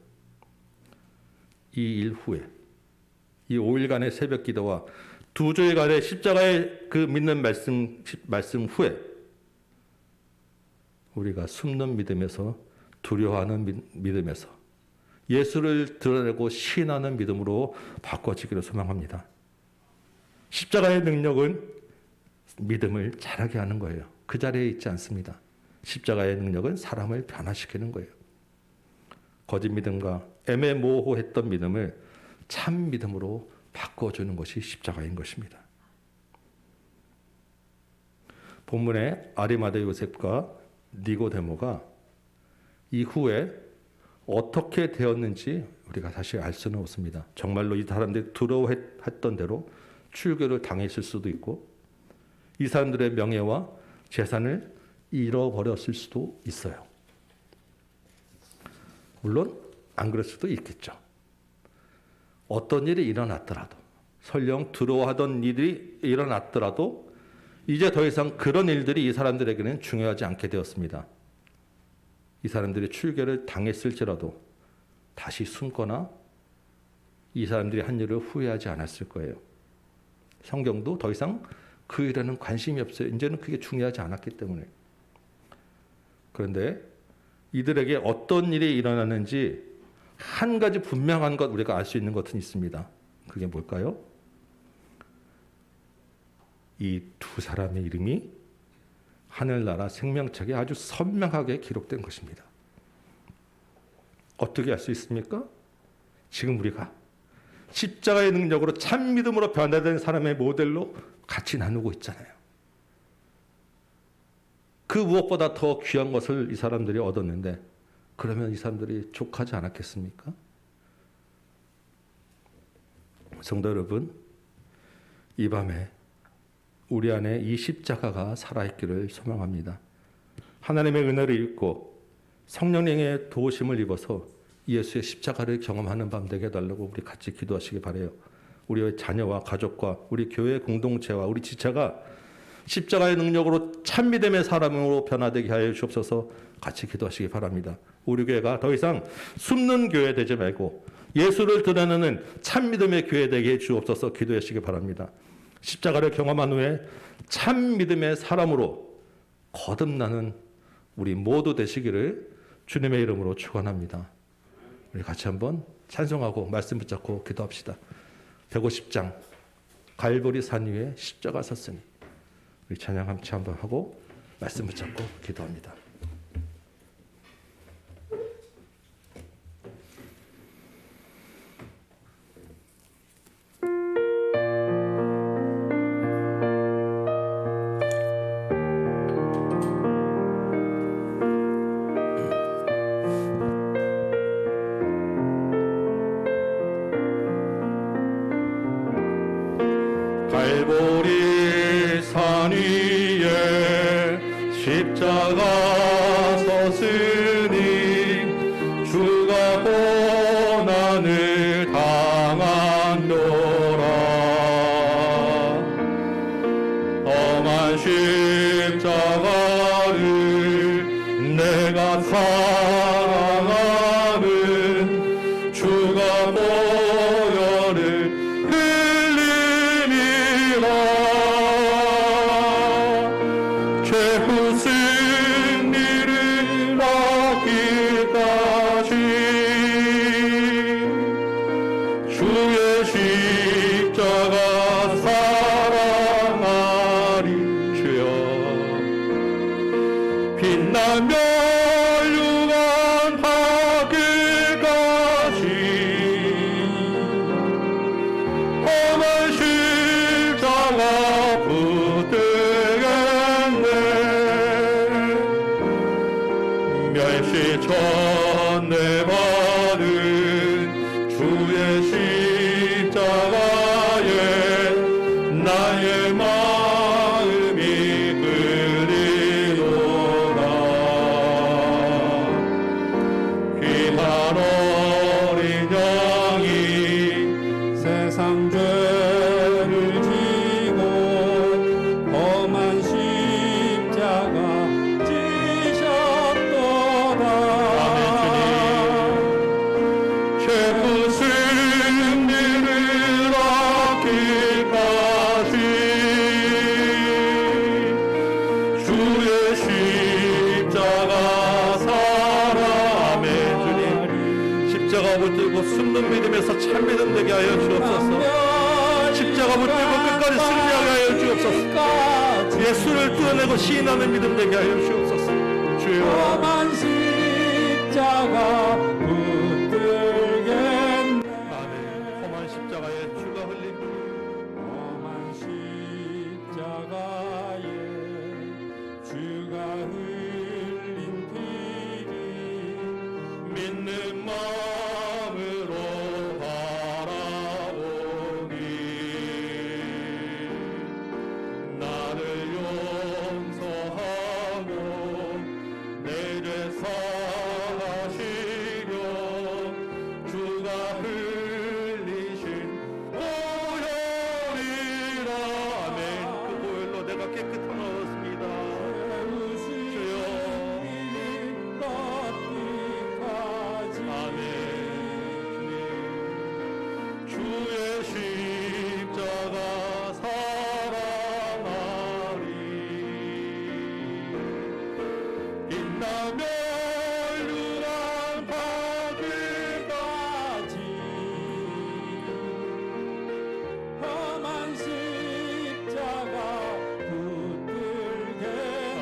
이 일 후에 이 5일간의 새벽 기도와 2주일간의 십자가의 그 믿는 말씀 후에 우리가 숨는 믿음에서 두려워하는 믿음에서 예수를 드러내고 시인하는 믿음으로 바꿔지기를 소망합니다. 십자가의 능력은 믿음을 자라게 하는 거예요. 그 자리에 있지 않습니다. 십자가의 능력은 사람을 변화시키는 거예요. 거짓 믿음과 애매모호했던 믿음을 참 믿음으로 바꿔주는 것이 십자가인 것입니다. 본문의 아리마대 요셉과 니고데모가 이후에 어떻게 되었는지 우리가 사실 알 수는 없습니다. 정말로 이 사람들이 두려워했던 대로 출교를 당했을 수도 있고 이 사람들의 명예와 재산을 잃어버렸을 수도 있어요. 물론 안 그럴 수도 있겠죠. 어떤 일이 일어났더라도 설령 두려워하던 일이 일어났더라도 이제 더 이상 그런 일들이 이 사람들에게는 중요하지 않게 되었습니다. 이 사람들이 출교를 당했을지라도 다시 숨거나 이 사람들이 한 일을 후회하지 않았을 거예요. 성경도 더 이상 그 일에는 관심이 없어요. 이제는 그게 중요하지 않았기 때문에. 그런데 이들에게 어떤 일이 일어나는지 한 가지 분명한 것 우리가 알 수 있는 것은 있습니다. 그게 뭘까요? 이 두 사람의 이름이 하늘나라 생명책에 아주 선명하게 기록된 것입니다. 어떻게 알 수 있습니까? 지금 우리가 십자가의 능력으로 참 믿음으로 변화된 사람의 모델로 같이 나누고 있잖아요. 그 무엇보다 더 귀한 것을 이 사람들이 얻었는데 그러면 이 사람들이 족하지 않았겠습니까? 성도 여러분, 이 밤에 우리 안에 이 십자가가 살아있기를 소망합니다. 하나님의 은혜를 입고 성령님의 도우심을 입어서 예수의 십자가를 경험하는 밤 되게 해달라고 우리 같이 기도하시기 바라요. 우리의 자녀와 가족과 우리 교회 공동체와 우리 지체가 십자가의 능력으로 참 믿음의 사람으로 변화되게 하여 주옵소서. 같이 기도하시기 바랍니다. 우리 교회가 더 이상 숨는 교회 되지 말고 예수를 드러내는 참 믿음의 교회 되게 해 주옵소서. 기도하시기 바랍니다. 십자가를 경험한 후에 참 믿음의 사람으로 거듭나는 우리 모두 되시기를 주님의 이름으로 축원합니다. 우리 같이 한번 찬송하고 말씀 붙잡고 기도합시다. 150장 갈보리 산 위에 십자가 섰으니 우리 찬양 함께 한번 하고 말씀 붙잡고 기도합니다. 갈보리 산 위에 십자가 섰으니 주가 고난을 당한도라. 험한 십자가를 내가 사랑하는 주가 보혈을 최후 승리를 얻기까지 주의 십자가 사랑하리. 주여 빛나며 유한 하기까지 험한 십자가 붙들겠네. 멸시천내 받은 주의 십자가에 나의 마음이 끌리도다. 귀한 어린 양이 세상 죄를 지고 험한 십자가 지셨도다. 최후 승리를 얻기까지 주의 십자가 사랑하며 주님 십자가 붙들고 숨는 믿음에서 참 믿음 되게 하여 주옵소서. 십자가 붙들고 끝까지 승리하게 하여 주옵소서. 예수를 뚫어내고 시인하는 믿음 되게 하여 주옵소서. 주여 험한 십자가 붙들겠네. 아멘. 험한 십자가에 주가 흘린 험한 십자가에 주가 흘린 피를 믿는 마음으로 바라보니 나를 용서하고 내 죄 사하시려 주가 흘리신 보혈이라면 그 보혈로 내가 깨끗함을 얻었습니다. 주여 아멘. 주님 주의 십자가 빛나며 율한 바위까지 험한 십자가 붙들게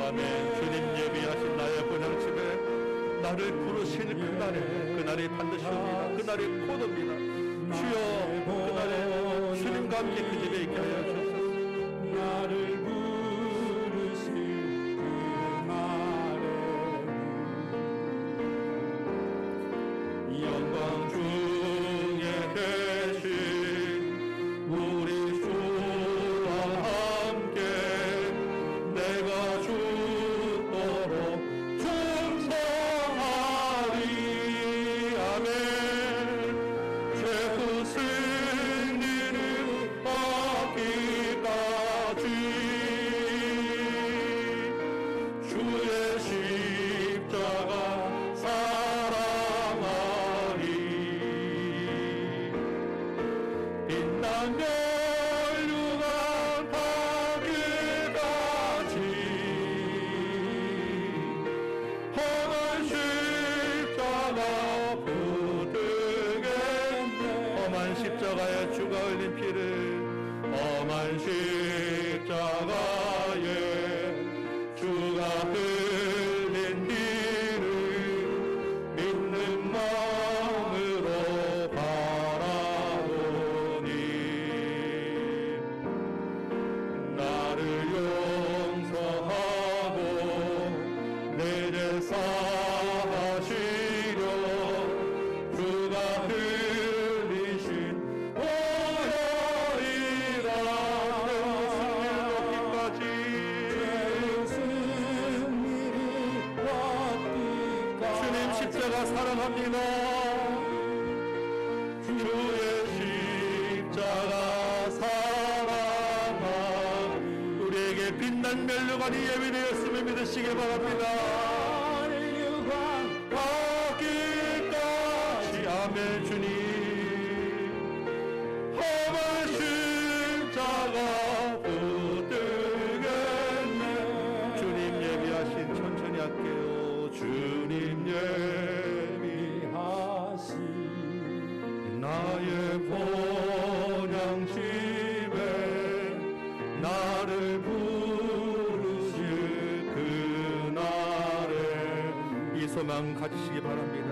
아멘. 주님 예비하신 나의 본향집에 나를 부르신 그날이 반드시 옵니다. 그날이 곧 옵니다. 주여 그날에 주님과 함께 그 집에 있게 하여 주옵소서. 나를 부르실 그날에 영광 중에 계신 우리 주와 함께 내가 죽도록 충성하리. 아멘. 최후 승리를 얻기까지 주의 십자가 사랑하리. 빛나며 율한 바위까지 험한 십자가 붙들겠네. 험한 십자가에 주가 흘린 피를 험한 십자가에 주가 흘린 피를 믿는 마음으로 바라보니 나를 용서하고 내 죄 사하시려 주가 흘리신 보혈이라. 승리를 얻기까지 주님 십자가 사랑합니다. 주의 십자가 사랑하 우리에게 빛난 면류관이 예비되었음을 믿으시기 바랍니다. 하기까지 아멘. 주님 험한 십자가 붙들겠네. 주님 예비하신 천천히 할게요. 주님 예비하신 나의 본향집에 나를 부르실 그날에 이 소망 가지시기 바랍니다.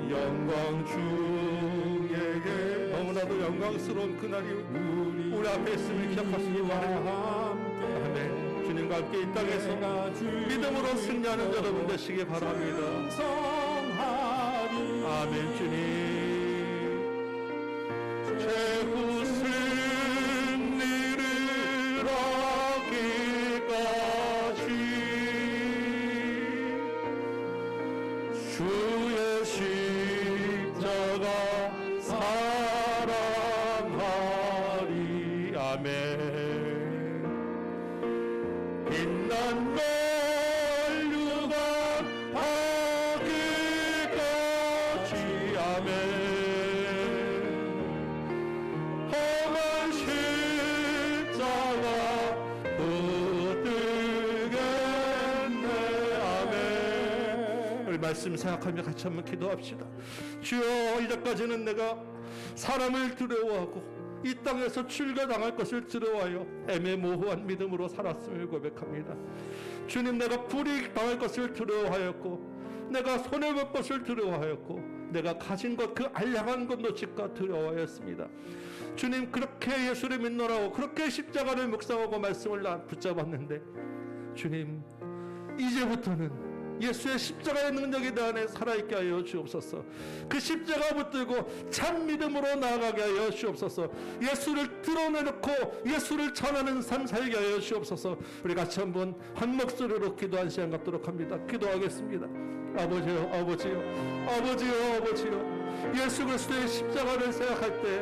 영광 중에 너무나도 영광스러운 그날이 우리 앞에 있음을 기억하시기 바랍니다. 아멘. 주님과 함께 이 땅에서 믿음으로 승리하는 여러분 되시기 바랍니다. 아멘. 주님 최후 승리를 얻기까지 주의 십자가 사랑하리. 아멘. 빛난 멸류관 하기까지. 아멘. 험한 십자가 붙들겠네. 아멘. 우리 말씀 생각하며 같이 한번 기도합시다. 주여 이제까지는 내가 사람을 두려워하고 이 땅에서 출가당할 것을 두려워하여 애매모호한 믿음으로 살았음을 고백합니다. 주님 내가 불이익당할 것을 두려워하였고 내가 손해볼 것을 두려워하였고 내가 가진 것 그 알량한 것 놓칠까 두려워하였습니다. 주님 그렇게 예수를 믿노라고 그렇게 십자가를 묵상하고 말씀을 붙잡았는데 주님 이제부터는 예수의 십자가의 능력에 대한 살아있게 하여 주옵소서. 그 십자가 붙들고 참 믿음으로 나아가게 하여 주옵소서. 예수를 드러내놓고 예수를 전하는 삶 살게 하여 주옵소서. 우리 같이 한번 한 목소리로 기도한 시간 갖도록 합니다. 기도하겠습니다. 아버지요 아버지요 아버지요 아버지요. 예수 그리스도의 십자가를 생각할 때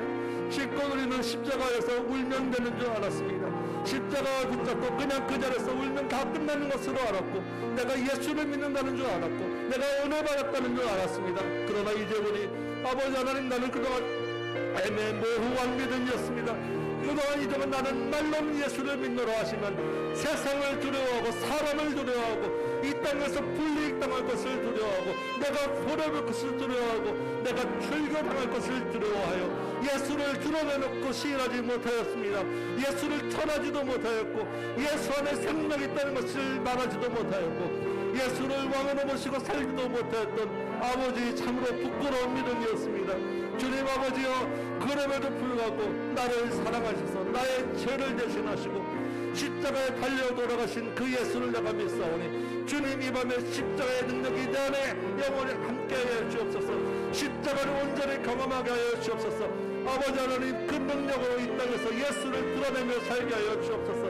실컷 우리는 십자가에서 울면 되는 줄 알았습니다. 십자가를 붙잡고 그냥 그 자리에서 울면 다 끝나는 것으로 알았고 내가 예수를 믿는다는 줄 알았고 내가 은혜 받았다는 줄 알았습니다. 그러나 이제 보니 아버지 하나님 나는 그동안 애매모호한 믿음이었습니다. 그동안 이동안 나는 말로는 예수를 믿노라 하시면 세상을 두려워하고 사람을 두려워하고 이 땅에서 불이익당할 것을 두려워하고 내가 벌어볼 것을 두려워하고 내가 출교당할 것을 두려워하여 예수를 드러내놓고 시인하지 못하였습니다. 예수를 전하지도 못하였고 예수 안에 생명이 있다는 것을 말하지도 못하였고 예수를 왕으로 모시고 살지도 못하였던 아버지 참으로 부끄러운 믿음이었습니다. 주님 아버지여, 그럼에도 불구하고 나를 사랑하셔서 나의 죄를 대신하시고 십자가에 달려 돌아가신 그 예수를 내가 믿사오니 주님 이 밤에 십자가의 능력이 내 안에 영원히 함께하여 주옵소서. 십자가를 온전히 경험하게 하여 주옵소서. 아버지 하나님, 그 능력으로 이 땅에서 예수를 드러내며 살게 하여 주옵소서.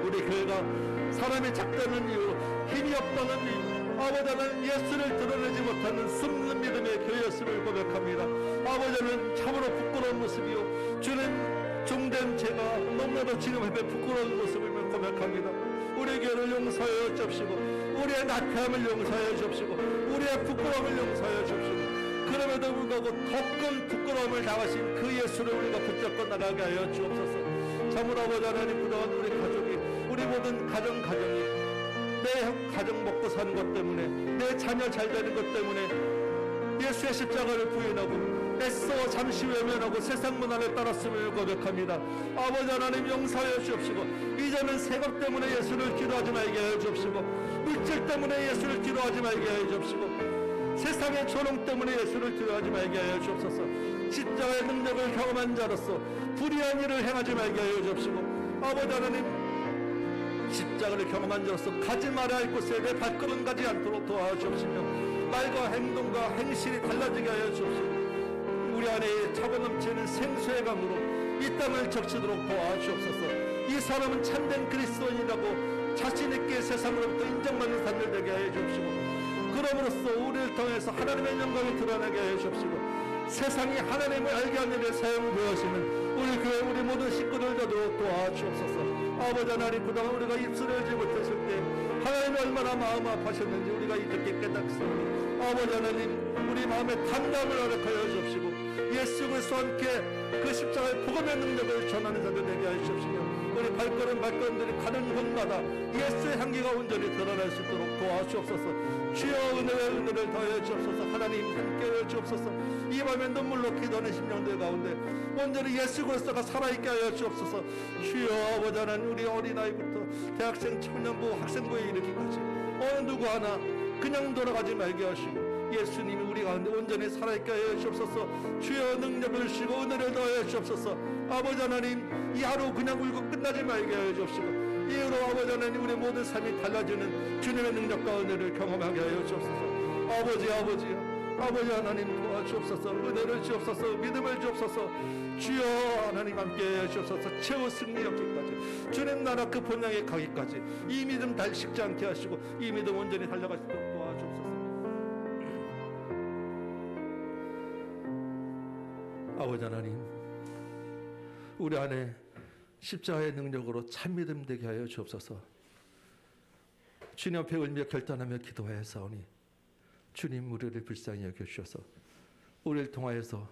우리 교회가 사람이 작다는 이유, 힘이 없다는 이유, 아버지 하나님 예수를 드러내지 못하는 숨는 믿음의 교회였음을 고백합니다. 아버지는 참으로 부끄러운 모습이요, 주는 종된 제가 너무나도 지금 앞에 부끄러운 모습을 고백합니다. 우리 교회를 용서하여 주옵시고 우리의 나태함을 용서하여 주옵시고 우리의 부끄러움을 용서하여 주옵시고 그럼에도 불구하고 더 큰 부끄러움을 당하신 그 예수를 우리가 붙잡고 나가게 하여 주옵소서. 참으로 아버지 하나님, 그동안 우리 가족이, 우리 모든 가정이 내 가정 먹고 사는 것 때문에, 내 자녀 잘 되는 것 때문에 예수의 십자가를 부인하고 애써 잠시 외면하고 세상 문화를 따랐음을 고백합니다. 아버지 하나님 용서하여 주옵시고 이제는 세금 때문에 예수를 기도하지 말게 하여 주옵시고 물질 때문에 예수를 기도하지 말게 하여 주옵시고 세상의 조롱 때문에 예수를 기도하지 말게 하여 주옵소서. 십자가의 능력을 경험한 자로서 불의한 일을 행하지 말게 하여 주옵시고 아버지 하나님, 십자가를 경험한 자로서 가지 말아야 할 곳에 내 발걸음 가지 않도록 도와주옵시며 말과 행동과 행실이 달라지게 하여 주옵시고 우리 안에 차고 넘치는 생수의 강으로 이 땅을 적시도록 도와주옵소서. 이 사람은 참된 그리스도인이라고 자신있게 세상으로부터 인정받는 사람들 되게 하여 주옵시고 그럼으로써 우리를 통해서 하나님의 영광을 드러나게 하여 주옵시고 세상이 하나님을 알게 하는 일에 사용되어지는 우리 교회 우리 모든 식구들도 도와주옵소서. 아버지 하나님, 그동안 우리가 입술을 열지 못했을 때 하나님이 얼마나 마음 아파하셨는지 우리가 이렇게 깨닫습니다. 아버지 하나님, 우리 마음에 담담을 허락하여 주옵시고 예수 그리스도와 함께 그 십자가의 복음의 능력을 전하는 자들 되게 하여 주옵시며 우리 발걸음들이 가는 곳마다 예수의 향기가 온전히 드러날 수 있도록 도와주옵소서. 주여 은혜를 더하여 주옵소서. 하나님 함께하여 주옵소서. 이 밤에 눈물로 기도하는 심령들 가운데 온전히 예수 그리스도가 살아있게 하여 주옵소서. 주여 아버지 하나님, 우리 어린아이부터 대학생, 청년부, 학생부에 이르기까지 어느 누구 하나 그냥 돌아가지 말게 하시고 예수님이 우리 가운데 온전히 살아있게 하여 주옵소서. 주여 능력을 주시고 은혜를 더하여 주옵소서. 아버지 하나님, 이 하루 그냥 울고 끝나지 말게 하여 주옵시고 이후로 아버지 하나님, 우리 모든 삶이 달라지는 주님의 능력과 은혜를 경험하게 하여 주옵소서. 아버지 하나님 도와주옵소서. 은혜를 주옵소서. 믿음을 주옵소서. 주여 하나님 함께하여 주옵소서. 최후 승리 얻기까지 주님 나라 그 본향에 가기까지 이 믿음 달 식지 않게 하시고 이 믿음 온전히 달려갈 수 있도록 도와주옵소서. 아버지 하나님, 우리 안에 십자가의 능력으로 참 믿음 되게 하여 주옵소서. 주님 앞에 울며 결단하며 기도하여 싸우니 주님 우리를 불쌍히 여겨주셔서 우리를 통하여서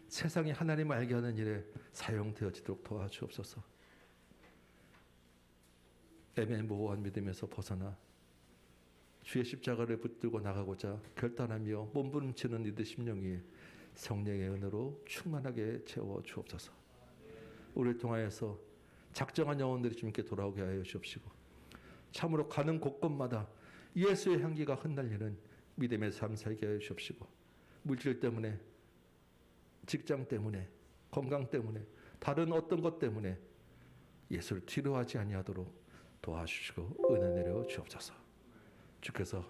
세상이 하나님을 알게 하는 일에 사용되어지도록 도와주옵소서. 애매모호한 믿음에서 벗어나 주의 십자가를 붙들고 나가고자 결단하며 몸부림치는 이들 심령이 성령의 은혜로 충만하게 채워 주옵소서. 우리를 통하여서 작정한 영혼들이 주님께 돌아오게 하여 주옵시고 참으로 가는 곳곳마다 예수의 향기가 흩날리는 믿음의 삶 살게 하여 주옵시고 물질 때문에, 직장 때문에, 건강 때문에, 다른 어떤 것 때문에 예수를 뒤로하지 아니하도록 도와주시고 은혜 내려 주옵소서. 주께서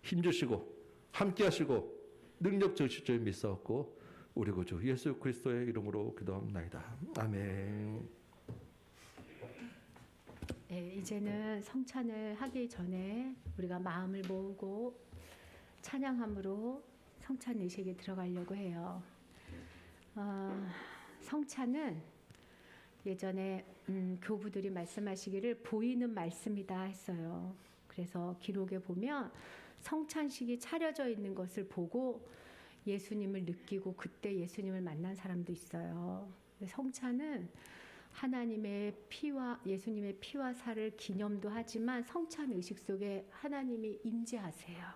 힘주시고 함께하시고 능력 주실 줄 믿사옵고 우리 구주 예수 그리스도의 이름으로 기도합나이다. 아멘. 네, 이제는 성찬을 하기 전에 우리가 마음을 모으고 찬양함으로 성찬 의식에 들어가려고 해요. 성찬은 예전에 교부들이 말씀하시기를 보이는 말씀이다 했어요. 그래서 기록에 보면 성찬식이 차려져 있는 것을 보고 예수님을 느끼고 그때 예수님을 만난 사람도 있어요. 성찬은 하나님의 피와 예수님의 피와 살을 기념도 하지만 성찬 의식 속에 하나님이 임재하세요.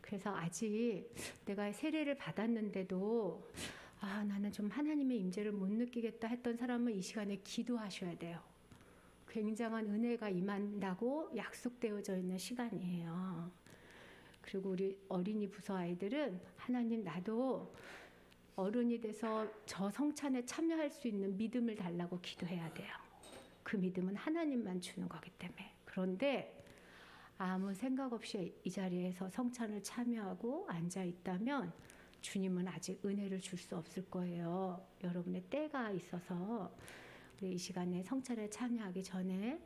그래서 아직 내가 세례를 받았는데도 나는 좀 하나님의 임재를 못 느끼겠다 했던 사람은 이 시간에 기도하셔야 돼요. 굉장한 은혜가 임한다고 약속되어져 있는 시간이에요. 그리고 우리 어린이 부서 아이들은 하나님 나도 어른이 돼서 저 성찬에 참여할 수 있는 믿음을 달라고 기도해야 돼요. 그 믿음은 하나님만 주는 거기 때문에. 그런데 아무 생각 없이 이 자리에서 성찬을 참여하고 앉아 있다면 주님은 아직 은혜를 줄 수 없을 거예요. 여러분의 때가 있어서 우리 이 시간에 성찬에 참여하기 전에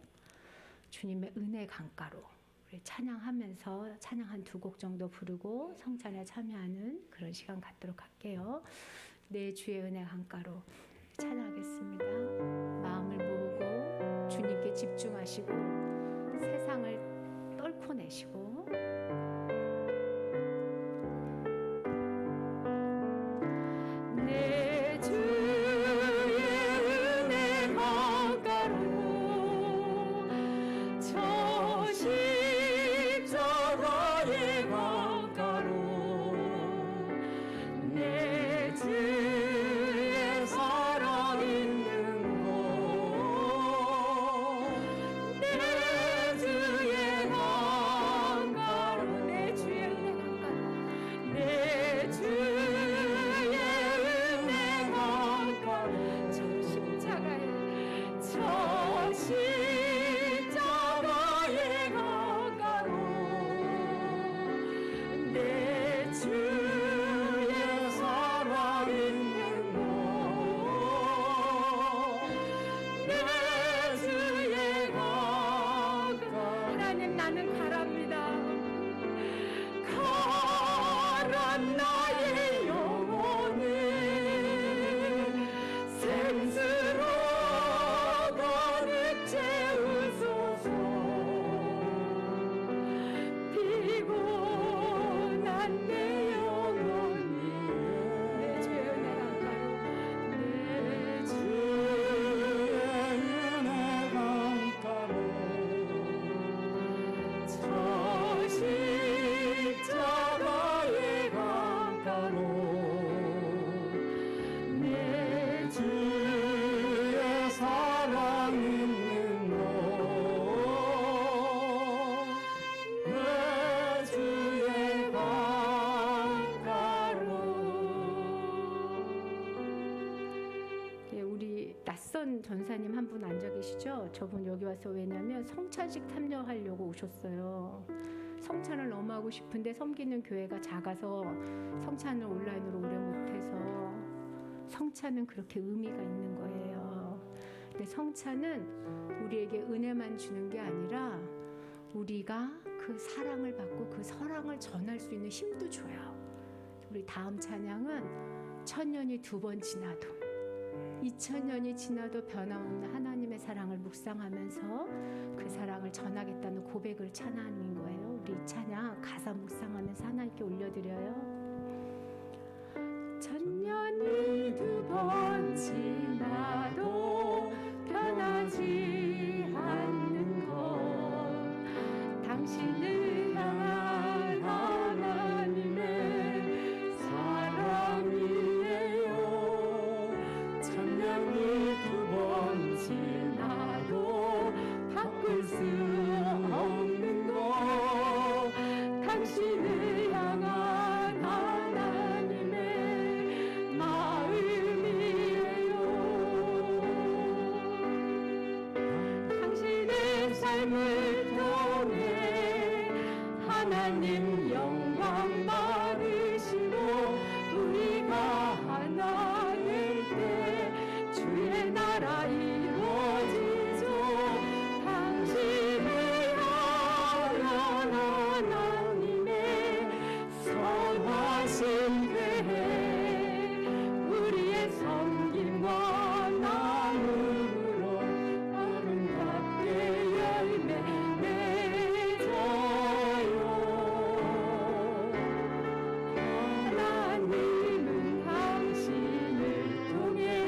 주님의 은혜 강가로 우리 찬양하면서 찬양 한 2곡 정도 부르고 성찬에 참여하는 그런 시간 갖도록 할게요. 내 주의 은혜 강가로 찬양하겠습니다. 마음을 모으고 주님께 집중하시고 세상을 떨쳐내시고 내 주의 은혜 강가로 저 십자가의 강가로 내 주의 사랑 있는 곳 내 주의 강가로 내 주의 은혜 강가로 내 주의 은혜 강가로 저 십자가의 강가로 내 주의 사랑 있는 곳 내 주의 강가로 하나님 나는 가랍니다. 가란 나의 영혼을 샘스러 가득 채우소서. 피곤한 내 영혼이 내 주의 은혜 강가로 내 주의 은혜 강가로 저 십자가의 강가로 내 주의 사랑 있는 곳 내 주의 강가로. 우리 낯선 전사님 한 분 앉아 계시죠? 저분 여기 와서 왜냐면 성찬식 참여하려고 오셨어요. 성찬을 너무 하고 싶은데 섬기는 교회가 작아서 성찬을 온라인으로 오래 못해서 성찬은 그렇게 의미가 있는 거예요. 근데 성찬은 우리에게 은혜만 주는 게 아니라 우리가 그 사랑을 받고 그 사랑을 전할 수 있는 힘도 줘요. 우리 다음 찬양은 1000년이 2번 지나도 2000년이 지나도 변함없는 하나님의 사랑을 묵상하면서 그 사랑을 전하겠다는 고백을 찬양하는 거예요. 우리 이 찬양 가사 묵상하면서 하나님께 올려드려요. 1000년이 2번 지나도 변하지 않는 것 당신을 향한 하나님의 사랑이에요. 1000년이 2번 지나도 바꿀 수 없는 것 당신을 향한 하나님의 마음이에요. 당신의 삶을 통해 하나님 영광 받으시고 우리가 하나 될 때 주의 나라 이루어지죠. 당신을 향한 하나님의 선하신 교회 우리의 섬김과 나눔으로 아름답게 열매 맺어요. 하나님은 당신을 통해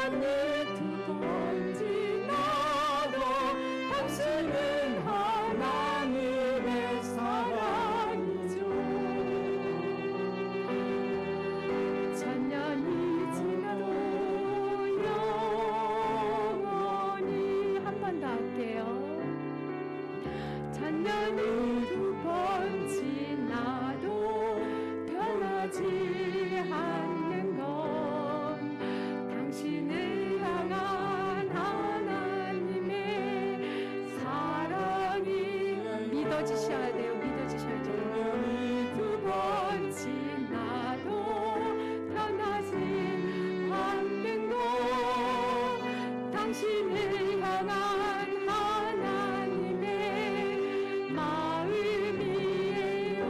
찬양을 두 번 지나도 당신은 하나님의 사랑이죠. 천년이 지나도 영원히 한 번 더 할게요. 천년이 두 번 지나도 변하지 않는 건 당신을 향한 하나님의 사랑이 믿어지셔야 돼요. 믿어지셔야죠. 두 번 지나도 변하지 않는 건 당신을 향한 하나님의 마음이에요.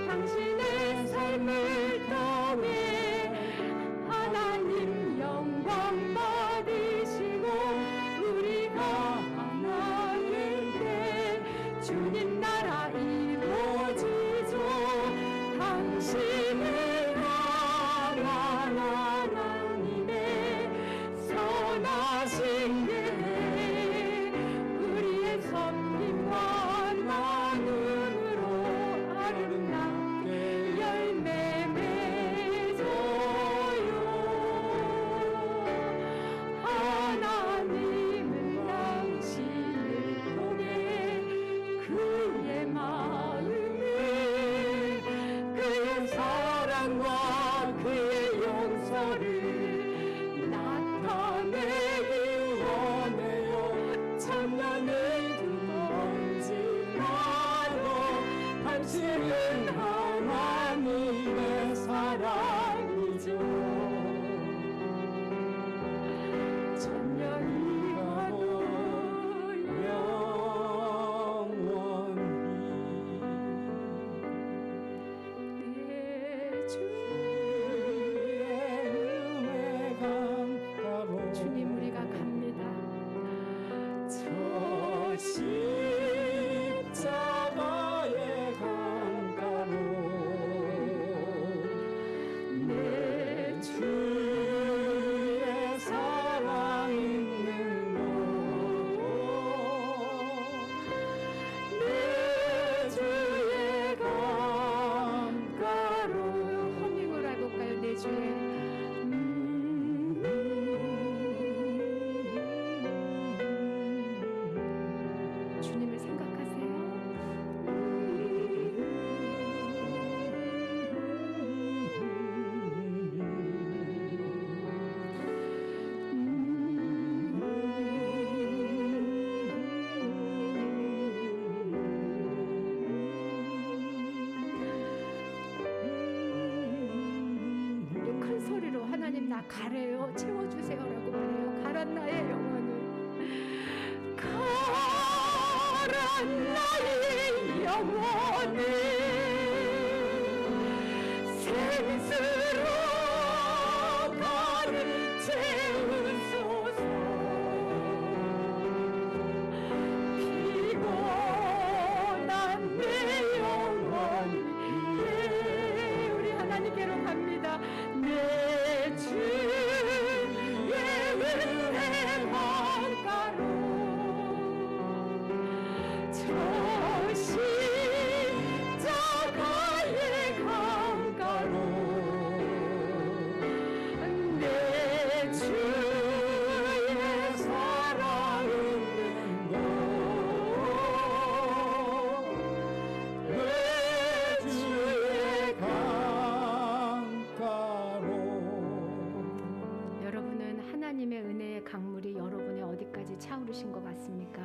당신의 삶을 통해 하나님 영광 받으시고 우리가 하나 될 때 주님 나라 이루어지죠. 당신을 향한 하나님의 선하신 은혜 우리의 섬김과 나눔으로 아름답게 열매 맺어요. 하나님은 당신을 통해 그의 마음을 그의 사랑과 그의 용서를 나타내기 원해요. 천년을 두 번 지나도 당신은 하나님의 사랑이죠. 천년이 가도 영원히 내 주의 은혜 강가로 주님 우리가 갑니다. 저 십자가의 강가로 내 주의 사랑 있는 곳 내 주의 강가로 허밍을 해볼까요? 내 주의 주님을 생각하세요. 큰 소리로 하나님 나 가래요 채워주세요라고 말해요. 가란 나의 영혼을 가란 나의 영혼을 생수로 가득 채우소서. 피곤한 내 영혼이 우리 하나님께로 갑니다. 내 주의 은혜 강가로 저 십자가의 강가로 내 주의 사랑 있는 곳 내 주의 강가로. 여러분은 하나님의 은혜의 강물이 여러분의 어디까지 차오르신 것 같습니까?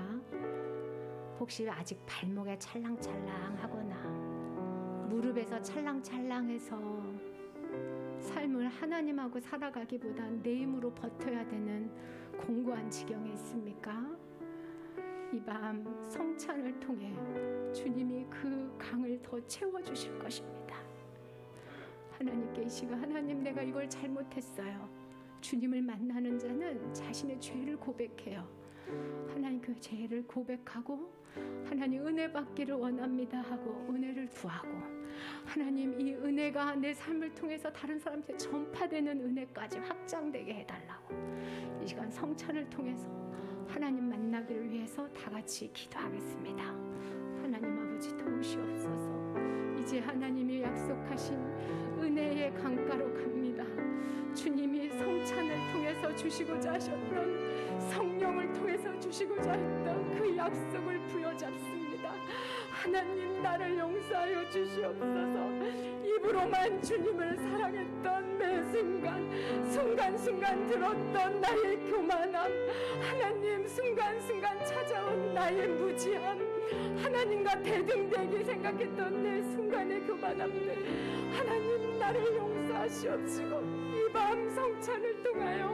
혹시 아직 발목에 찰랑찰랑하거나 무릎에서 찰랑찰랑해서 삶을 하나님하고 살아가기보단 내 힘으로 버텨야 되는 공고한 지경에 있습니까? 이 밤 성찬을 통해 주님이 그 강을 더 채워주실 것입니다. 하나님께 이 시간 하나님 내가 이걸 잘못했어요. 주님을 만나는 자는 자신의 죄를 고백해요. 하나님 그 죄를 고백하고 하나님 은혜 받기를 원합니다 하고 은혜를 구하고 하나님 이 은혜가 내 삶을 통해서 다른 사람한테 전파되는 은혜까지 확장되게 해달라고 이 시간 성찬을 통해서 하나님 만나기를 위해서 다 같이 기도하겠습니다. 하나님 아버지 도우시옵소서. 이제 하나님이 약속하신 은혜의 강가로 갑니다. 주님이 성찬을 통해서 주시고자 하셨던 성령을 통해서 주시고자 했던 그 약속을 부여잡습니다. 하나님 나를 용서하여 주시옵소서. 입으로만 주님을 사랑했던 매 순간순간 들었던 나의 교만함, 하나님 순간순간 찾아온 나의 무지함, 하나님과 대등되게 생각했던 내 순간의 교만함들, 하나님 나를 용서하시옵시고 이 밤 성찬을 통하여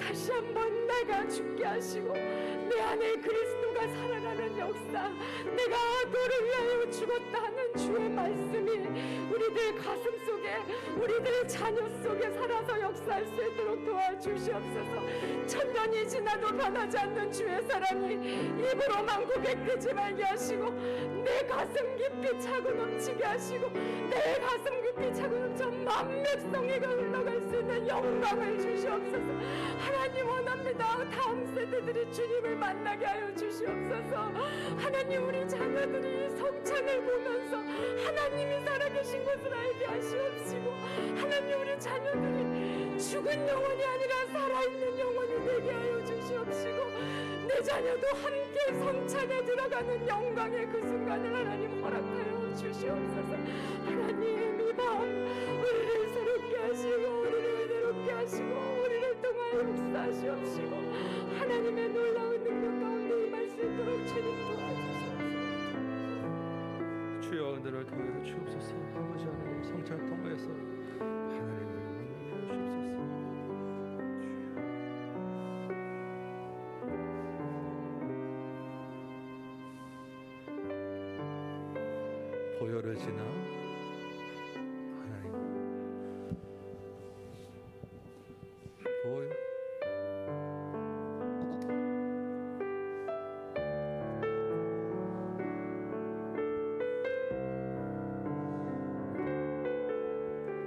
다시 한번 내가 죽게 하시고 내 안에 그리스도가 살아나는 역사, 내가 너를 위하여 죽었다 하는 주의 말씀이 우리들 가슴 속에 우리들 자녀 속에 살아서 역사할 수 있도록 도와주시옵소서. 천년이 지나도 변하지 않는 주의 사랑이 입으로만 고백되지 말게 하시고 내 가슴 깊이 차고 넘치게 하시고 내 가슴 깊이 차고 넘쳐 만백성이가 흘러갈 수 있는 영광을 주시옵소서. 하나님 원합니다. 다음 세대들이 주님을 만나게 하여 주시옵소서. 하나님 우리 자녀들이 성찬을 보면서 하나님이 살아계신 것을 알게 하시옵시고 하나님 우리 자녀들이 죽은 영혼이 아니라 살아있는 영혼이 되게 하여 주시옵시고 내 자녀도 함께 성찬에 들어가는 영광의 그 순간을 하나님 허락하여 주시옵소서. 하나님 이 밤 우리를 새롭게 하시고 우리를 은혜롭게 하시고 우리를 통하여 역사하시옵시고 하나님의 놀라운 능력 가운데 임할 수 있도록 주님 도와주시옵소서. 주여 은혜를 통해서 주옵소서. 아버지 하나님 성찬 통하여서 하나님을 만나게 주옵소서. 보혈을 지나 하나님 보혈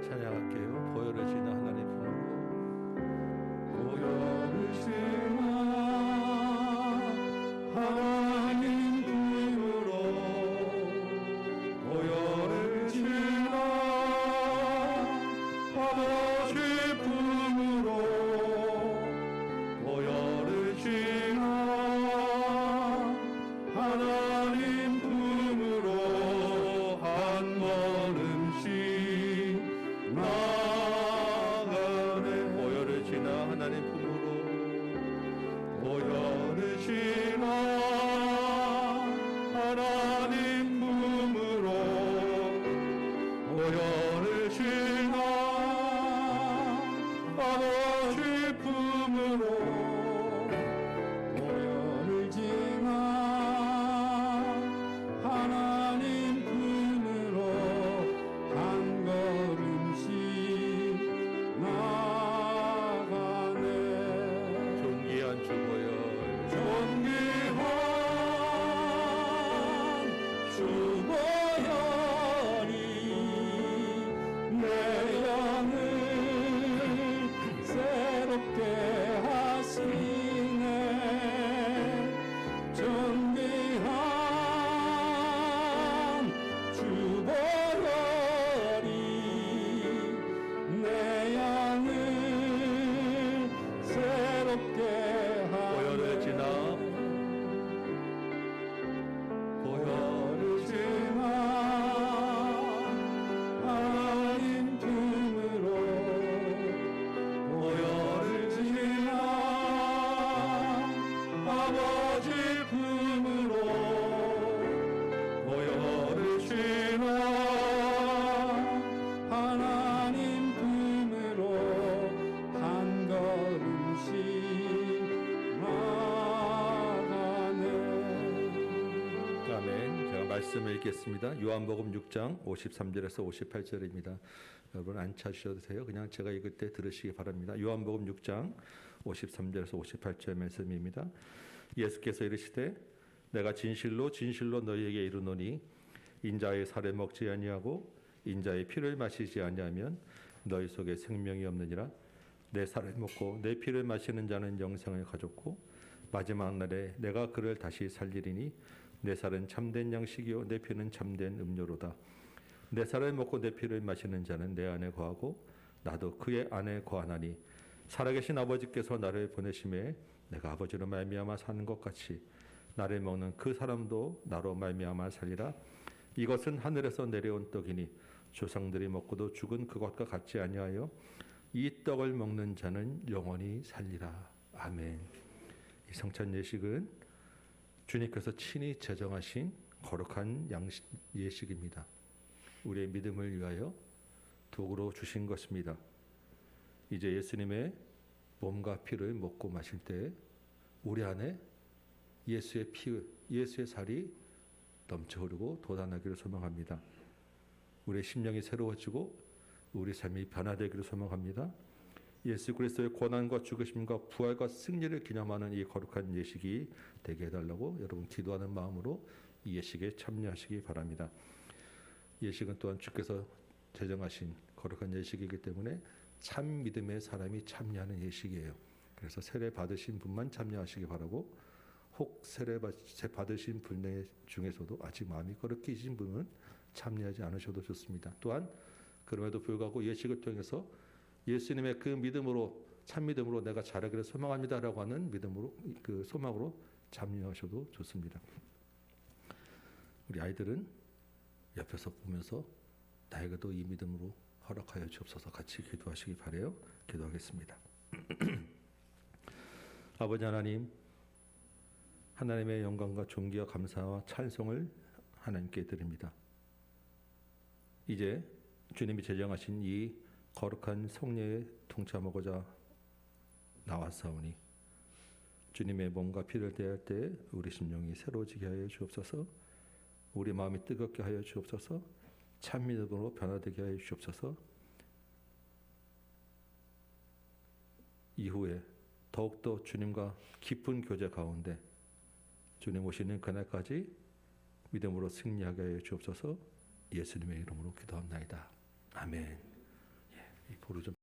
찬양할게요. 보혈을 지나 하나님 품으로 보혈을 지나 하나님 품으로 보혈을 지나 아버지 품으로 보혈을 지나 하나님 품으로 한 걸음씩 나가네. 보혈을 지나 하나님 품으로 보혈을 지나 하나님 품으로 보혈을 지나 아버지 품으로 보혈을 지나 하나님 품으로 한 걸음씩 나가네. 존귀한 주 보혈 존귀한 주 보혈이 내 영을 새롭게 하시네. 존귀한 주 보혈이 내 영을 새롭게 하네. 보혈을 지나 보혈을 지나 하나님 품으로 보혈을 지나 아버지 품으로 보혈을 지나 하나님 품으로 한 걸음씩 나가네. 아멘. 제가 말씀을 읽겠습니다. 요한복음 6장 53절에서 58절입니다. 여러분 안 찾으셔도 돼요. 그냥 제가 읽을 때 들으시기 바랍니다. 요한복음 6장 53절에서 58절 말씀입니다. 예수께서 이르시되 내가 진실로 진실로 너희에게 이르노니 인자의 살을 먹지 아니하고 인자의 피를 마시지 아니하면 너희 속에 생명이 없느니라. 내 살을 먹고 내 피를 마시는 자는 영생을 가졌고 마지막 날에 내가 그를 다시 살리리니 내 살은 참된 양식이요 내 피는 참된 음료로다. 내 살을 먹고 내 피를 마시는 자는 내 안에 거하고 나도 그의 안에 거하나니 살아계신 아버지께서 나를 보내심에 내가 아버지로 말미암아 사는 것 같이 나를 먹는 그 사람도 나로 말미암아 살리라. 이것은 하늘에서 내려온 떡이니 조상들이 먹고도 죽은 그것과 같지 아니하여 이 떡을 먹는 자는 영원히 살리라. 아멘. 이 성찬 예식은 주님께서 친히 제정하신 거룩한 예식입니다. 우리의 믿음을 위하여 도구로 주신 것입니다. 이제 예수님의 몸과 피를 먹고 마실 때 우리 안에 예수의 피, 예수의 살이 넘쳐 흐르고 돋아나기를 소망합니다. 우리의 심령이 새로워지고 우리 삶이 변화되기를 소망합니다. 예수 그리스도의 고난과 죽으심과 부활과 승리를 기념하는 이 거룩한 예식이 되게 해달라고 여러분 기도하는 마음으로 이 예식에 참여하시기 바랍니다. 예식은 또한 주께서 제정하신 거룩한 예식이기 때문에 참 믿음의 사람이 참여하는 예식이에요. 그래서 세례 받으신 분만 참여하시기 바라고 혹 세례 받으신 분 중에서도 아직 마음이 거룩해지신 분은 참여하지 않으셔도 좋습니다. 또한 그럼에도 불구하고 예식을 통해서 예수님의 그 믿음으로 참 믿음으로 내가 자라기를 소망합니다라고 하는 믿음으로 그 소망으로 참여하셔도 좋습니다. 우리 아이들은 옆에서 보면서 나에게도 이 믿음으로 허락하여 주옵소서 같이 기도하시기 바라요. 기도하겠습니다. 아버지 하나님, 하나님의 영광과 존귀와 감사와 찬송을 하나님께 드립니다. 이제 주님이 제정하신 이 거룩한 성례에 동참하고자 나왔사오니 주님의 몸과 피를 대할 때 우리 심령이 새로워지게 하여 주옵소서. 우리 마음이 뜨겁게 하여 주옵소서. 참 믿음으로 변화되게 하여 주옵소서. 이후에 더욱더 주님과 깊은 교제 가운데 주님 오시는 그날까지 믿음으로 승리하게 하여 주옵소서. 예수님의 이름으로 기도합나이다. 아멘. 이 보루 좀